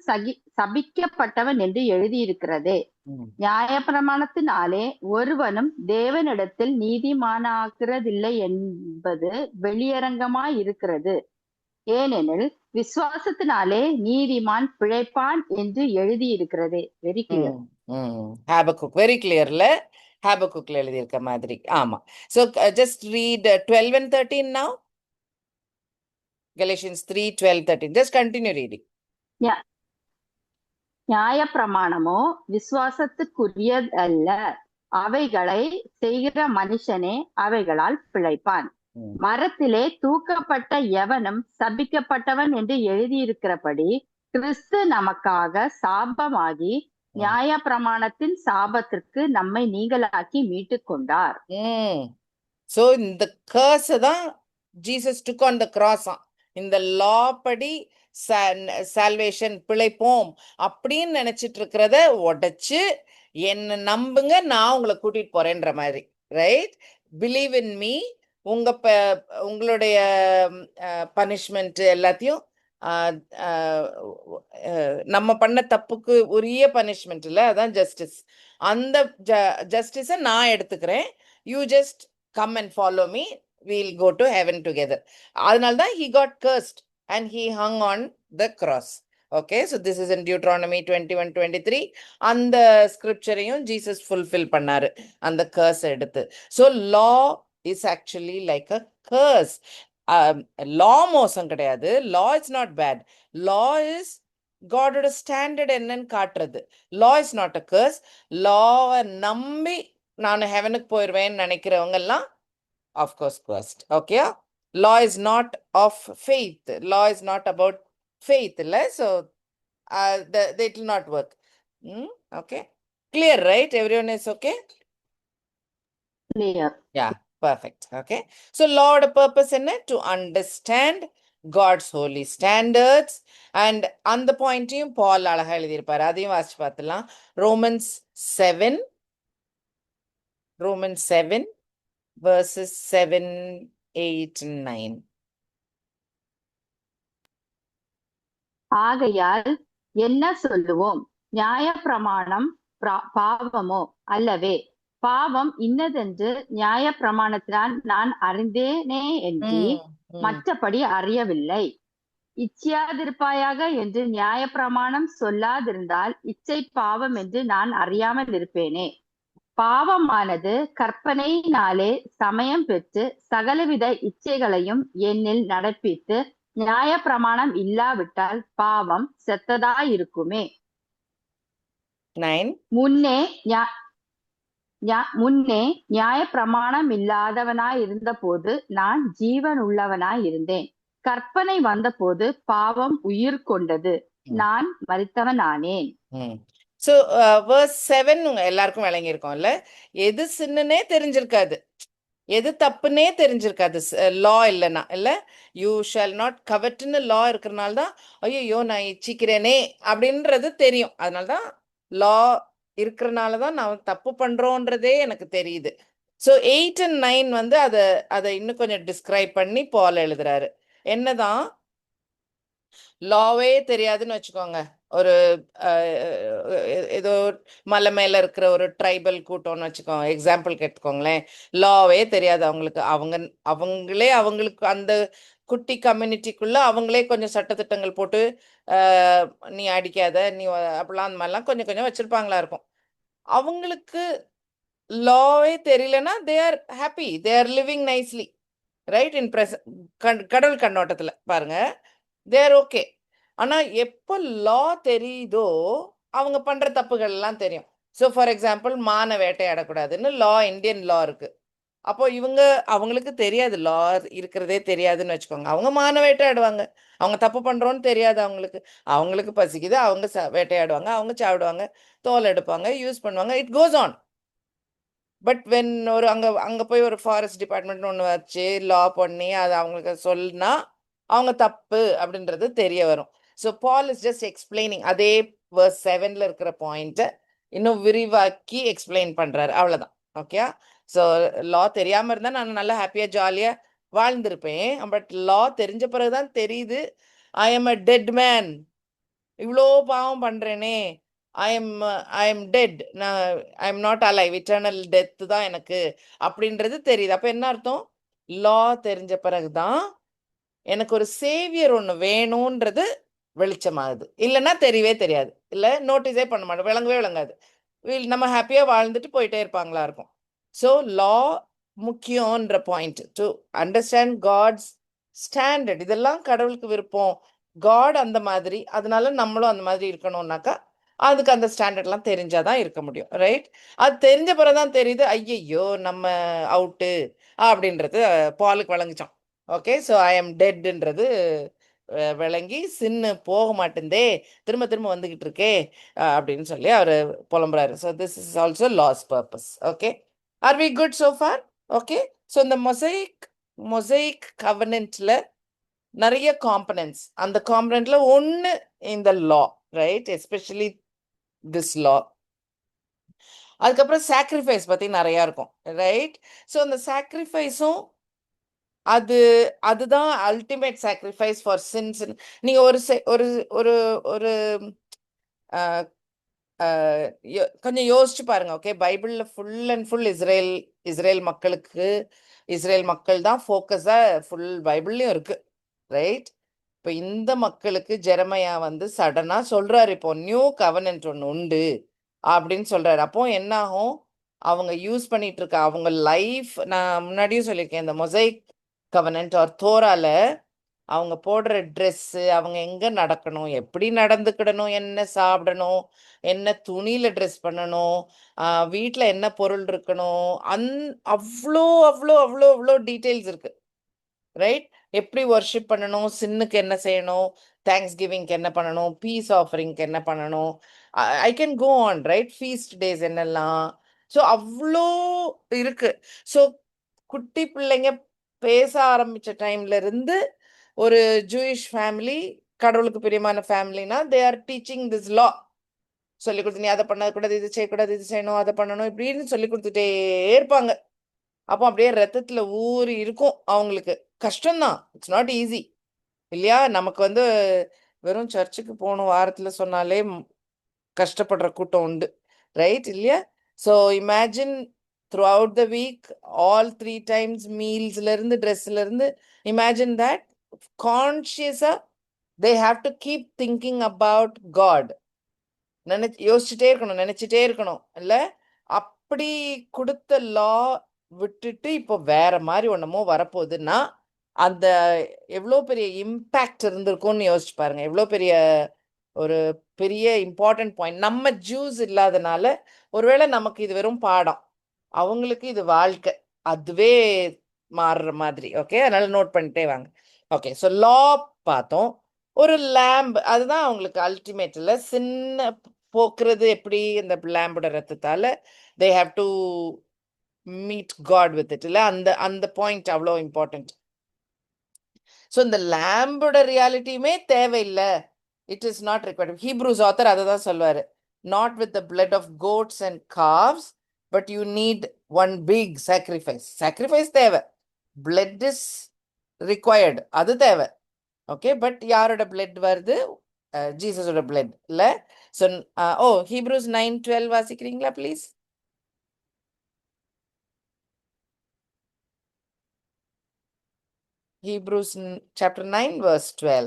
சபிக்கப்பட்டவன் என்று எழுதியிருக்கிறதே. ம். நியாயப்பிரமாணத்தினாலே ஒருவனும் தேவனிடத்தில் நீதிமானாகிறதில்லை என்பது வெளியரங்கமாய் இருக்கிறது. ஏனெனில் விசுவாசத்தினாலே நீதிமான் பிழைப்பான் என்று எழுதியிருக்கிறதே. Very clear. ஹாபக்குக் வெரி கிளியர்ல ஹாபக்குக்ல எழுதியிருக்க மாதிரி. ஆமா. So just read 12 and 13 now. Galatians 3:12-13. Just continue reading. நியாயப்பிரமாணமோ விசுவாசத்துக்குரியதல்ல, அவைகளை செய்கிற மனுஷனே அவைகளால் பிழைப்பான். மரத்திலே தூக்கப்பட்ட எவனும் சபிக்கப்பட்டவன் என்று எழுதியிருக்கிறபடி கிறிஸ்து நமக்காக சாபமாகி நியாயப்பிரமாணத்தின் சாபத்திற்கு நம்மை நீங்களாக்கி மீட்டு கொண்டார். சோ இந்த கர்ஸ் தான் Jesus took on the cross. இந்த லா படி சால்வேஷன் பிழைப்போம் அப்படின்னு நினைச்சிட்டு இருக்கிறத உடைச்சு என்ன நம்புங்க, நான் உங்களை கூட்டிட்டு போறேன்ற மாதிரி. ரைட்? Believe in me. உங்களுடைய பனிஷ்மெண்ட் எல்லாத்தையும் நம்ம பண்ண தப்புக்கு உரிய பனிஷ்மெண்ட் இல்லை, அதான் ஜஸ்டிஸ். அந்த ஜஸ்டிஸை நான் எடுத்துக்கிறேன். You just come and follow me, we'll go to heaven together. அதனால தான் he got cursed and he hung on the cross. Okay, so this is in Deuteronomy 21:23. அந்த ஸ்கிரிப்சரையும் ஜீசஸ் ஃபுல்ஃபில் பண்ணாரு, அந்த கர்ஸ் எடுத்து. So law is actually like a curse. law மோசம் கிடையாது. law is not bad. law is காடோட standard என்னன்னு காட்டுறது. law is not a curse. law நம்பி நான் ஹெவனுக்கு போயிடுவேன்னு நினைக்கிறவங்க எல்லாம் of course cursed. Okay, law is not of faith. Law is not about faith, so it will not work. Okay, clear, right? Everyone is okay? Clear. Yeah, perfect. Okay, so law purpose in it to understand God's holy standards. And on the point Paul அழகா எழுதியிருப்பாரு, அதையும் வாசிச்சு பார்த்துலாம். Romans 7 verses 7, 8 and 9. ஆகையால் என்ன சொல்லுவோம்? நியாயப்பிரமாணம் பாவமோ? அல்லவே. பாவம் இன்னதென்று நியாயப்பிரமாணத்தினால் நான் அறிந்தேனே என்று மற்றபடி அறியவில்லை. இச்சையாதிருப்பாயாக என்று நியாயப்பிரமாணம் சொல்லாதிருந்தால் இச்சை பாவம் என்று நான் அறியாமல் இருப்பேனே. பாவமானது கற்பனையினாலே சமயம் பெற்று சகலவித இச்சைகளையும் என்னில் நடப்பித்து நியாயப்பிரமாணம் இல்லாவிட்டால் பாவம் செத்ததாயிருக்குமே. முன்னே நியாயப்பிரமாணம் இல்லாதவனாய் இருந்த போது நான் ஜீவன் உள்ளவனாய் இருந்தேன். கற்பனை வந்த போது பாவம் உயிர் கொண்டது, நான் மரித்தவனானேன். ம். ஸோ வேர்ஸ் 7 எல்லாருக்கும் விளங்கியிருக்கோம்ல. எது சின்னுனே தெரிஞ்சிருக்காது, எது தப்புன்னே தெரிஞ்சிருக்காது லா இல்லைன்னா. இல்ல, யூ ஷால் நாட் கவட்னு லா இருக்கிறனால தான் ஐயோ நான் இச்சிக்கிறேனே அப்படின்றது தெரியும். அதனால தான் லா இருக்கிறனால தான் நான் தப்பு பண்றோன்றதே எனக்கு தெரியுது. ஸோ 8 and 9 வந்து அதை இன்னும் கொஞ்சம் டிஸ்கிரைப் பண்ணி பால் எழுதுறாரு. என்னதான் லாவே தெரியாதுன்னு வச்சுக்கோங்க. ஒரு ஏதோ மலை மேல இருக்கிற ஒரு ட்ரைபல் கூட்டம்னு வச்சுக்கோங்க, எக்ஸாம்பிளுக்கு எடுத்துக்கோங்களேன். லாவே தெரியாது அவங்களுக்கு. அவங்களே அவங்களுக்கு அந்த குட்டி கம்யூனிட்டிக்குள்ள அவங்களே கொஞ்சம் சட்டதிட்டங்கள் போட்டு நீ அடிக்காத, நீ அப்படிலாம் அந்த மாதிரிலாம் கொஞ்சம் கொஞ்சம் வச்சிருப்பாங்களா இருக்கும். அவங்களுக்கு லாவே தெரியலன்னா they are happy, they are living nicely, right? In கடவுள் கண்ணோட்டத்துல பாருங்க, தேர் ஓகே. ஆனா எப்போ லா தெரியுதோ அவங்க பண்ற தப்புகள் எல்லாம் தெரியும். ஸோ ஃபார் எக்ஸாம்பிள், மான வேட்டையாடக்கூடாதுன்னு லா, இந்தியன் லா இருக்கு. அப்போ அவங்களுக்கு தெரியாது, லா இருக்கிறதே தெரியாதுன்னு வச்சுக்கோங்க. அவங்க மான வேட்டையாடுவாங்க, அவங்க தப்பு பண்றோன்னு தெரியாது அவங்களுக்கு. அவங்களுக்கு பசிக்குது, அவங்க வேட்டையாடுவாங்க, அவங்க சாப்பிடுவாங்க, தோல் எடுப்பாங்க, யூஸ் பண்ணுவாங்க, it goes on. But when ஒரு அங்க அங்க போய் ஒரு ஃபாரஸ்ட் டிபார்ட்மெண்ட் ஒன்று வச்சு லா பண்ணி அது அவங்களுக்கு சொன்னா அவங்க தப்பு அப்படின்றது தெரிய வரும். So Paul is just explaining அதே வேர்ஸ் 7ல இருக்கிற பாயிண்ட்டை இன்னும் விரிவாக்கி எக்ஸ்பிளைன் பண்றாரு, அவ்வளவுதான். ஓகே. ஸோ லா தெரியாம இருந்தா நான் நல்லா ஹாப்பியா ஜாலியா வாழ்ந்திருப்பேன். பட் லா தெரிஞ்ச பிறகுதான் தெரியுது, I am a dead man, இவ்வளோ பாவம் பண்றேனே, ஐ எம் டெட், நான் I am not alive, eternal death தான் எனக்கு அப்படின்றது தெரியுது. அப்ப என்ன அர்த்தம்? லா தெரிஞ்ச பிறகுதான் எனக்கு ஒரு சேவியர் ஒன்று வேணும்ன்றது வெளிச்சமாகுது. இல்லைன்னா தெரியவே தெரியாது, இல்லை நோட்டீஸே பண்ண மாட்டோம், விளங்கவே விளங்காது. நம்ம ஹாப்பியா வாழ்ந்துட்டு போயிட்டே இருப்பாங்களா இருக்கும். ஸோ லா முக்கியம்ன்ற point, to understand God's standard. இதெல்லாம் கடவுளுக்கு விருப்பம், காட் அந்த மாதிரி, அதனால நம்மளும் அந்த மாதிரி இருக்கணும்னாக்கா அதுக்கு அந்த ஸ்டாண்டர்ட்லாம் தெரிஞ்சாதான் இருக்க முடியும், ரைட்? அது தெரிஞ்ச பிறகுதான் தெரியுது ஐயையோ நம்ம அவுட்டு அப்படின்றது பாலுக்கு விளங்குச்சோம். ஓகே. ஸோ ஐ எம் டெட்ன்றது விளங்கி, சின்னு போக மாட்டேந்தே, திரும்ப திரும்ப வந்துகிட்டு இருக்கே அப்படின்னு சொல்லி அவர் புலம்புறாரு. So this is also law's purpose. Okay, are we good so far? Okay. So இந்த மொசைக் கவர்னன்ட்ல நிறைய காம்பனன்ட்ஸ், அந்த காம்பனன்ட்ல ஒன்று இந்த law, right? Especially this law. அதுக்கப்புறம் சாக்ரிஃபைஸ் பத்தி நிறைய இருக்கும், ரைட்? ஸோ அந்த சாக்ரிஃபைஸும் அதுதான் அல்டிமேட் சாக்ரிஃபைஸ் ஃபார் சின்ஸ். நீங்க ஒரு ஒரு ஒரு கொஞ்சம் யோசிச்சு பாருங்க. ஓகே, பைபிள்ல ஃபுல் அண்ட் ஃபுல் இஸ்ரேல் மக்களுக்கு, இஸ்ரேல் மக்கள் தான் ஃபோக்கஸா ஃபுல் பைபிள்லயும் இருக்கு, ரைட்? இப்போ இந்த மக்களுக்கு ஜெரமையா வந்து சடனா சொல்றாரு, இப்போ நியூ கவர்னன்ட் ஒன்று உண்டு அப்படின்னு சொல்றாரு. அப்போ என்ன ஆகும்? அவங்க யூஸ் பண்ணிட்டு இருக்க அவங்க லைஃப், நான் முன்னாடியும் சொல்லியிருக்கேன், இந்த மொசைக் கவர்னன்ட் ஆர் தோரால அவங்க போடுற ட்ரெஸ்ஸு, அவங்க எங்க நடக்கணும், எப்படி நடந்துக்கிடணும், என்ன சாப்பிடணும், என்ன துணியில ட்ரெஸ் பண்ணணும், வீட்டில் என்ன பொருள் இருக்கணும், அவ்வளோ அவ்வளோ அவ்வளோ அவ்வளோ டீட்டெயில்ஸ் இருக்கு, ரைட்? எப்படி ஒர்ஷிப் பண்ணணும், சின்னுக்கு என்ன செய்யணும், தேங்க்ஸ் கிவிங்க்கு என்ன பண்ணணும், பீஸ் ஆஃபரிங்க்கு என்ன பண்ணணும், I can go on, right? Feast days என்னெல்லாம். ஸோ அவ்வளோ இருக்கு. ஸோ குட்டி பிள்ளைங்க பேச ஆரம்பிச்ச டைம்ல இருந்து ஒரு ஜூயிஷ் ஃபேமிலி, கடவுளுக்கு பிரியமான ஃபேமிலினா, they are teaching this law. சொல்லி கொடுத்து, நீ அதை பண்ணக்கூடாது, இது செய்யக்கூடாது, இது செய்யணும், அதை பண்ணணும், இப்படின்னு சொல்லி கொடுத்துட்டே இருப்பாங்க. அப்போ அப்படியே ரத்தத்துல ஊறி இருக்கும் அவங்களுக்கு. கஷ்டம்தான், இட்ஸ் நாட் ஈஸி, இல்லையா? நமக்கு வந்து வெறும் சர்ச்சுக்கு போகணும் வாரத்துல சொன்னாலே கஷ்டப்படுற கூட்டம் உண்டு, ரைட்? இல்லையா? So imagine throughout the week, all 3 times மீல்ஸ்ல இருந்து ட்ரெஸ்ல இருந்து, இமேஜின் தட் கான்ஷியஸா they have to keep thinking about God. யோசிச்சுட்டே இருக்கணும், நினைச்சிட்டே இருக்கணும், இல்ல? அப்படி கொடுத்த லா விட்டுட்டு இப்போ வேற மாதிரி ஒண்ணுமோ வரப்போகுதுன்னா அந்த எவ்வளோ பெரிய இம்பேக்ட் இருந்திருக்கும்னு யோசிச்சு பாருங்க. எவ்வளோ பெரிய ஒரு பெரிய இம்பார்ட்டன்ட் பாயிண்ட். நம்ம ஜூஸ் இல்லாதனால ஒருவேளை நமக்கு இது வெறும் பாடம், அவங்களுக்கு இது வாழ்க்கை, அதுவே மாறுற மாதிரி. ஓகே, அதனால நோட் பண்ணிட்டே வாங்க. ஓகே, ஸோ லா பார்த்தோம். ஒரு லேம்ப், அதுதான் அவங்களுக்கு அல்டிமேட்ல சின்ன போக்குறது எப்படி? இந்த lamb-ஓட ரத்தத்தால. they have to meet God with it. இல்ல அந்த அந்த பாயிண்ட் அவ்வளோ இம்பார்ட்டன்ட். ஸோ இந்த lamb-ஓட ரியாலிட்டியுமே தேவையில்லை. It is not required. Hebrews author அதை தான் சொல்வாரு. Not with the blood of goats and cows, but you need one big sacrifice. Sacrifice தேவை, பிளட் இஸ் ரிக்வயர்டு, அது தேவை. ஓகே, பட் யாரோட பிளட் வருது? ஜீசஸோட பிளட் இல்ல. ஸோ ஹீப்ரூஸ் 9:12 வாசிக்கிறீங்களா please? Hebrews chapter 9 verse 12.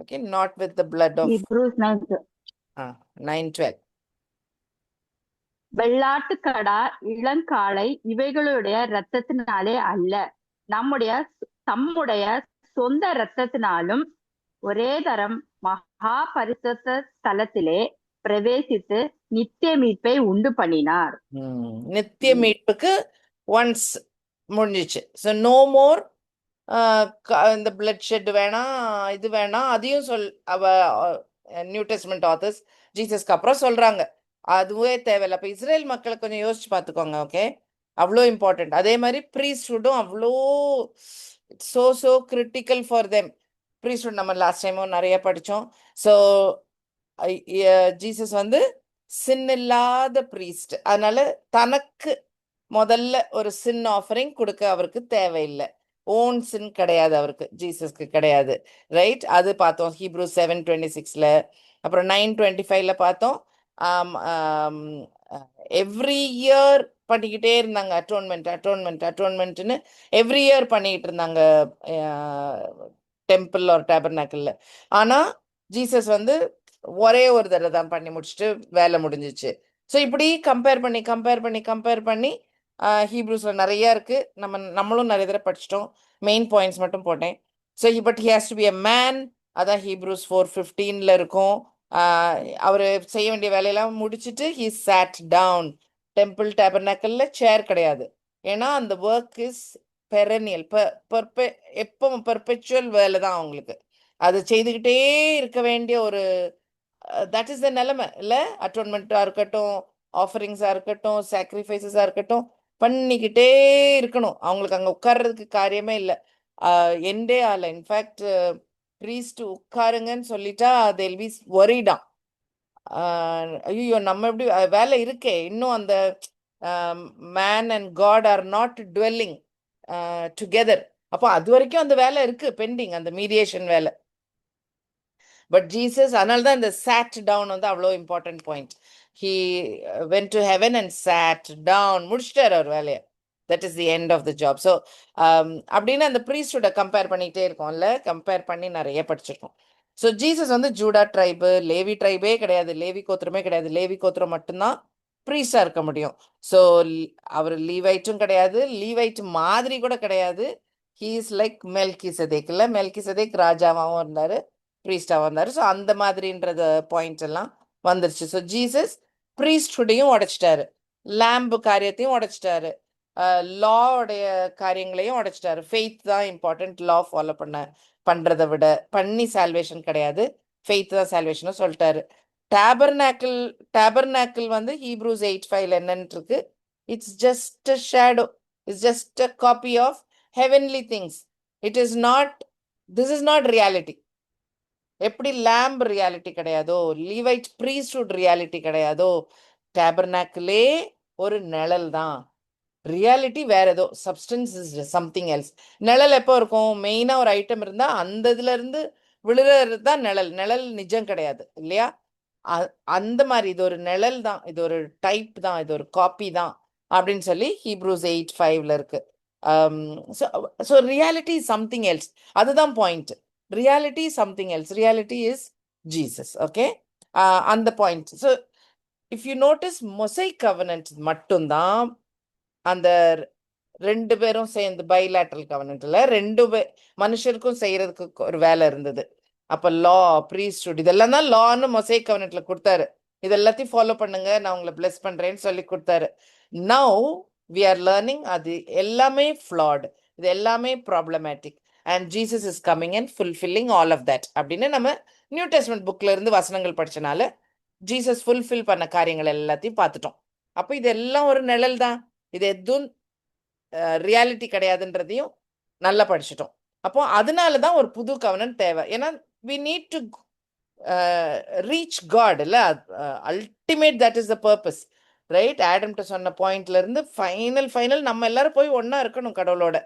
Okay, not with the blood of Hebrews 9. 9:12. வெள்ளாட்டுக்கடா, இளங்காளை இவைகளுடைய இரத்தத்தினாலே அல்ல, தம்முடைய சொந்த இரத்தத்தினாலும் ஒரே தரம் மகா பரிசுத்த ஸ்தலத்திலே பிரவேசித்து நித்திய மீட்பை உண்டு பண்ணினார். நித்திய மீட்புக்கு ஒன்ஸ் முடிஞ்சிச்சு. ஸோ நோ மோர் இந்த பிளட் ஷெட் வேணாம், இது வேணாம். அதையும் நியூ டெஸ்ட்மெண்ட் ஆத்தர்ஸ் ஜீசஸ்க்கு அப்புறம் சொல்றாங்க அதுவே தேவையில்லை. அப்போ இஸ்ரேல் மக்களை கொஞ்சம் யோசிச்சு பார்த்துக்கோங்க. ஓகே, அவ்வளோ இம்பார்ட்டன்ட். அதே மாதிரி ப்ரீஸ்ட்ஹுட்டும் அவ்வளோ so critical for them. Priesthood நம்ம லாஸ்ட் டைமும் நிறைய படித்தோம். ஸோ ஜீசஸ் வந்து சின் இல்லாத ப்ரீஸ்ட், அதனால தனக்கு முதல்ல ஒரு சின் ஆஃபரிங் கொடுக்க அவருக்கு தேவையில்லை. ஓன் சின் கிடையாது அவருக்கு, ஜீசஸ்க்கு கிடையாது. ரைட், அது பார்த்தோம் ஹீப்ரூஸ் 7:26. அப்புறம் 9:25 பார்த்தோம். எவ்ரி இயர் பண்ணிக்கிட்டே இருந்தாங்க அட்டோன்மெண்ட்னு எவ்ரி இயர் பண்ணிக்கிட்டு இருந்தாங்க டெம்பிள் ஒரு டேபர்நாக்கிள்ல. ஆனா ஜீசஸ் வந்து ஒரே ஒரு தடவை தான் பண்ணி முடிச்சுட்டு வேலை முடிஞ்சிச்சு. ஸோ இப்படி கம்பேர் பண்ணி ஹீப்ரூஸ்ல நிறைய இருக்கு. நம்மளும் நிறைய தடவை படிச்சிட்டோம். மெயின் பாயிண்ட்ஸ் மட்டும் போட்டேன். So but he has to be a man. அதான் ஹீப்ரூஸ் 4:15 இருக்கும். அவர் செய்ய வேண்டிய வேலையெல்லாம் முடிச்சுட்டு ஹி சாட் டவுன். டெம்பிள் டேபர்நாக்கிள்ல சேர் கிடையாது. ஏன்னா அந்த ஒர்க் இஸ் பெரனியல், எப்போ பெர்பெச்சுவல் வேலை தான் அவங்களுக்கு. அது செய்துக்கிட்டே இருக்க வேண்டிய ஒரு தட் இஸ் த நிலைமை இல்லை. அட்டோன்மெண்ட்டாக இருக்கட்டும், ஆஃபரிங்ஸாக இருக்கட்டும், சாக்ரிஃபைசஸாக இருக்கட்டும், பண்ணிக்கிட்டே இருக்கணும். அவங்களுக்கு அங்கே உட்கார்றதுக்கு காரியமே இல்லை. எண்டே ஆகலை. இன்ஃபேக்ட் ப்ரீஸ்ட் உட்காருங்கன்னு சொல்லிட்டா they'll be worried-ஆம். ஐயோ நம்ம எப்படி வேலை இருக்கே இன்னும், அந்த man and God are not dwelling together. அப்போ அது வரைக்கும் அந்த வேலை இருக்கு பெண்டிங், அந்த மீடியேஷன் வேலை. பட் ஜீசஸ், அதனால தான் இந்த சாட் டவுன் வந்து அவ்வளோ important point. He went to heaven and sat down, முடிச்சிட்டார் அவர் வேலையை. That is the end of the job. So அப்படின்னு அந்த ப்ரீஸ்டோட கம்பேர் பண்ணிகிட்டே இருக்கோம்ல, கம்பேர் பண்ணி நிறைய படிச்சிருக்கோம். ஸோ ஜீசஸ் வந்து ஜூடா ட்ரைபு, லேவி ட்ரைபே கிடையாது, லேவி கோத்திரமே கிடையாது. லேவி கோத்திரம் மட்டும்தான் ப்ரீஸ்டா இருக்க முடியும். ஸோ அவர் லீவைட்டும் கிடையாது, லீவைட் மாதிரி கூட கிடையாது. He is like Melchizedek. இல்லை, மெல்கிசதேக் ராஜாவாகவும் இருந்தார், ப்ரீஸ்டாகவும் இருந்தார். ஸோ அந்த மாதிரின்றது பாயிண்ட் எல்லாம் வந்துருச்சு. ஸோ ஜீசஸ் ப்ரீஸ்ட்ஹுட்டையும் உடைச்சிட்டாரு, லேம்பு காரியத்தையும் உடைச்சிட்டாரு, லாவுடைய காரியங்களையும் உடைச்சிட்டாரு. ஃபெய்த் தான் இம்பார்ட்டன்ட், லா ஃபாலோ பண்றதை விட பண்ணி சால்வேஷன் கிடையாது, ஃபெய்த் தான் சால்வேஷன் சொல்லிட்டாரு. டேபர்நாக்கிள் வந்து ஹீப்ரூஸ் 8:5 என்னன்னு இருக்கு. It's just a shadow, it's just a copy of heavenly things. It is not, this is not reality. எப்படி லேம்ப் ரியாலிட்டி கிடையாதோ, லீவைட் ப்ரீஸ்ட்ஹுட் ரியாலிட்டி கிடையாதோ, டேபர்நாக்கிளே ஒரு நிழல் தான். ரியாலிட்டி வேற ஏதோ, சப்ஸ்டன்ஸ் இஸ் சம்திங் எல்ஸ். நிழல் எப்போ இருக்கும்? மெயினா ஒரு ஐட்டம் இருந்தா அந்த இதுல இருந்து விழுறது தான் நிழல். நிழல் நிஜம் கிடையாது இல்லையா? அந்த மாதிரி இது ஒரு நிழல் தான், இது ஒரு டைப் தான், இது ஒரு காப்பி தான் அப்படின்னு சொல்லி ஹீப்ரூஸ் 8:5 இருக்கு. So reality is something else. அதுதான் point. Reality something else, reality is Jesus. Okay, அந்த point. So if you notice, Mosaic covenant மட்டும்தான் அந்த ரெண்டு பேரும் சேர்ந்து பைலேட்ரல் கவனன்ட்ல மனுஷருக்கும் செய்யறதுக்கு ஒரு வேலை இருந்தது. அப்ப லா, ப்ரீஸ்ட்ஹுட், இதெல்லாம் தான் லான்னு மொசைக் கவனன்ட்ல கொடுத்தாரு. இது எல்லாத்தையும் ஃபாலோ பண்ணுங்க, நான் உங்களை பிளஸ் பண்றேன்னு சொல்லி கொடுத்தாரு. நவ் வி ஆர் லேர்னிங் அது எல்லாமே ஃப்ளாட். இது எல்லாமே problematic and Jesus is coming and fulfilling all of that அப்படின்னு நம்ம நியூ டெஸ்ட்மெண்ட் புக்ல இருந்து வசனங்கள் படிச்சனால ஜீசஸ் ஃபுல்ஃபில் பண்ண காரியங்கள் எல்லாத்தையும் பார்த்துட்டோம். அப்போ இதெல்லாம் ஒரு நிழல் தான், இது எதுவும் ரியாலிட்டி கிடையாதுன்றதையும் நல்லா படிச்சிட்டோம். அப்போ அதனால தான் ஒரு புது கவனன் தேவை. ஏன்னா we need to reach God இல்ல, ultimate that is the purpose, right? ஆடம்கிட்ட சொன்ன பாயிண்ட்ல இருந்து ஃபைனல் நம்ம எல்லாரும் போய் ஒன்னா இருக்கணும் கடவுளோட.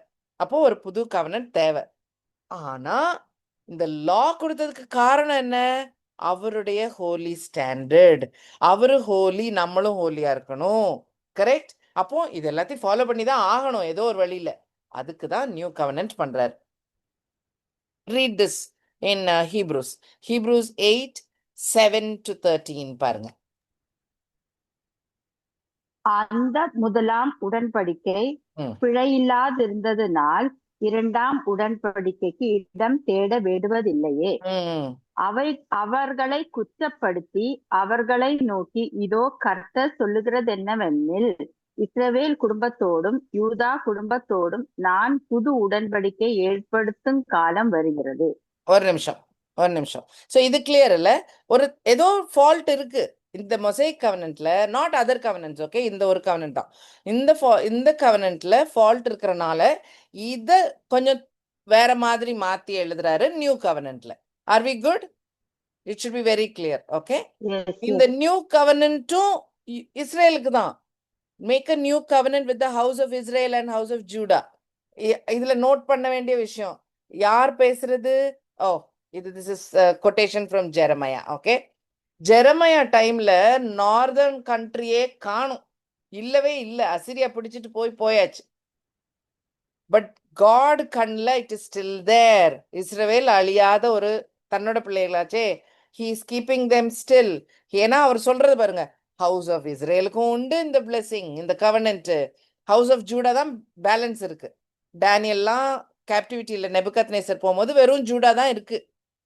அப்போ ஒரு புது கவனன் தேவை. ஆனா இந்த லா கொடுத்ததுக்கு காரணம் என்ன? அவருடைய ஹோலி ஸ்டாண்டர்ட். அவரு ஹோலி, நம்மளும் ஹோலியா இருக்கணும். கரெக்ட்? அப்போ இது எல்லாத்தையும் ஃபாலோ பண்ணி தான் ஆகணும் ஏதோ ஒரு வழியில. அதுக்கு தான் நியூ கவனன்ட் பண்றாரு. Read this in Hebrews 8:7-13 பாருங்க. அந்த முதலாம் உடன்படிக்கை பிழையில்லாதிருந்ததினால் இரண்டாம் உடன்படிக்கைக்கு இடம் தேட வேண்டுவதில்லையே. அவர்களை குற்றப்படுத்தி அவர்களை நோக்கி, இதோ கர்த்தர் சொல்லுகிறது என்னவெனில், இஸ்ரவேல் குடும்பத்தோடும் யூதா குடும்பத்தோடும் நான் புது உடன்படிக்கை ஏற்படுத்தும் காலம் வருகிறது. ஒரு நிமிஷம். சோ இது கிளியர் இல்ல? ஒரு ஏதோ ஃபால்ட் இருக்கு இந்த மொசைக் கவனன்ட்ல, நாட் அதர் கவனன்ட்ஸ். ஓகே, இந்த ஒரு கவனன்ட் தான். இந்த கவனன்ட்ல ஃபால்ட் இருக்கறனால இத கொஞ்சம் வேற மாதிரி மாத்தி எழுதுறாரு நியூ கவனன்ட்ல. Are we good? It should be very clear. Okay, இந்த நியூ கவனன்ட்டும் இஸ்ரேலுக்கு தான். Make a new covenant with the house of Israel and house of Judah. இதுல நோட் பண்ண வேண்டிய விஷயம், யார் பேசுறது? This is quotation from Jeremiah. Okay, Jeremiah டைம்ல நார்தர்ன் கண்ட்ரியே காணும், இல்லவே இல்ல, அசிரியா பிடிச்சிட்டு போயாச்சு. பட் காட் கண்ல இட் இஸ் ஸ்டில் தேர். இஸ்ரவேல் அழியாத ஒரு தன்னோட பிள்ளைகளாச்சே, he is keeping them still. ஏன்னா அவர் சொல்றது பாருங்க, ஹவுஸ் ஆஃப் இஸ்ரேலுக்கும் உண்டு இந்த பிளெஸிங், இந்த கவர்னன்ட். ஹவுஸ் ஆஃப் ஜூடா தான் பேலன்ஸ் இருக்கு. டேனியல்லாம் கேப்டிவிட்டியில நெபுகத்நேசர் போகும்போது வெறும் ஜூடா தான் இருக்கு.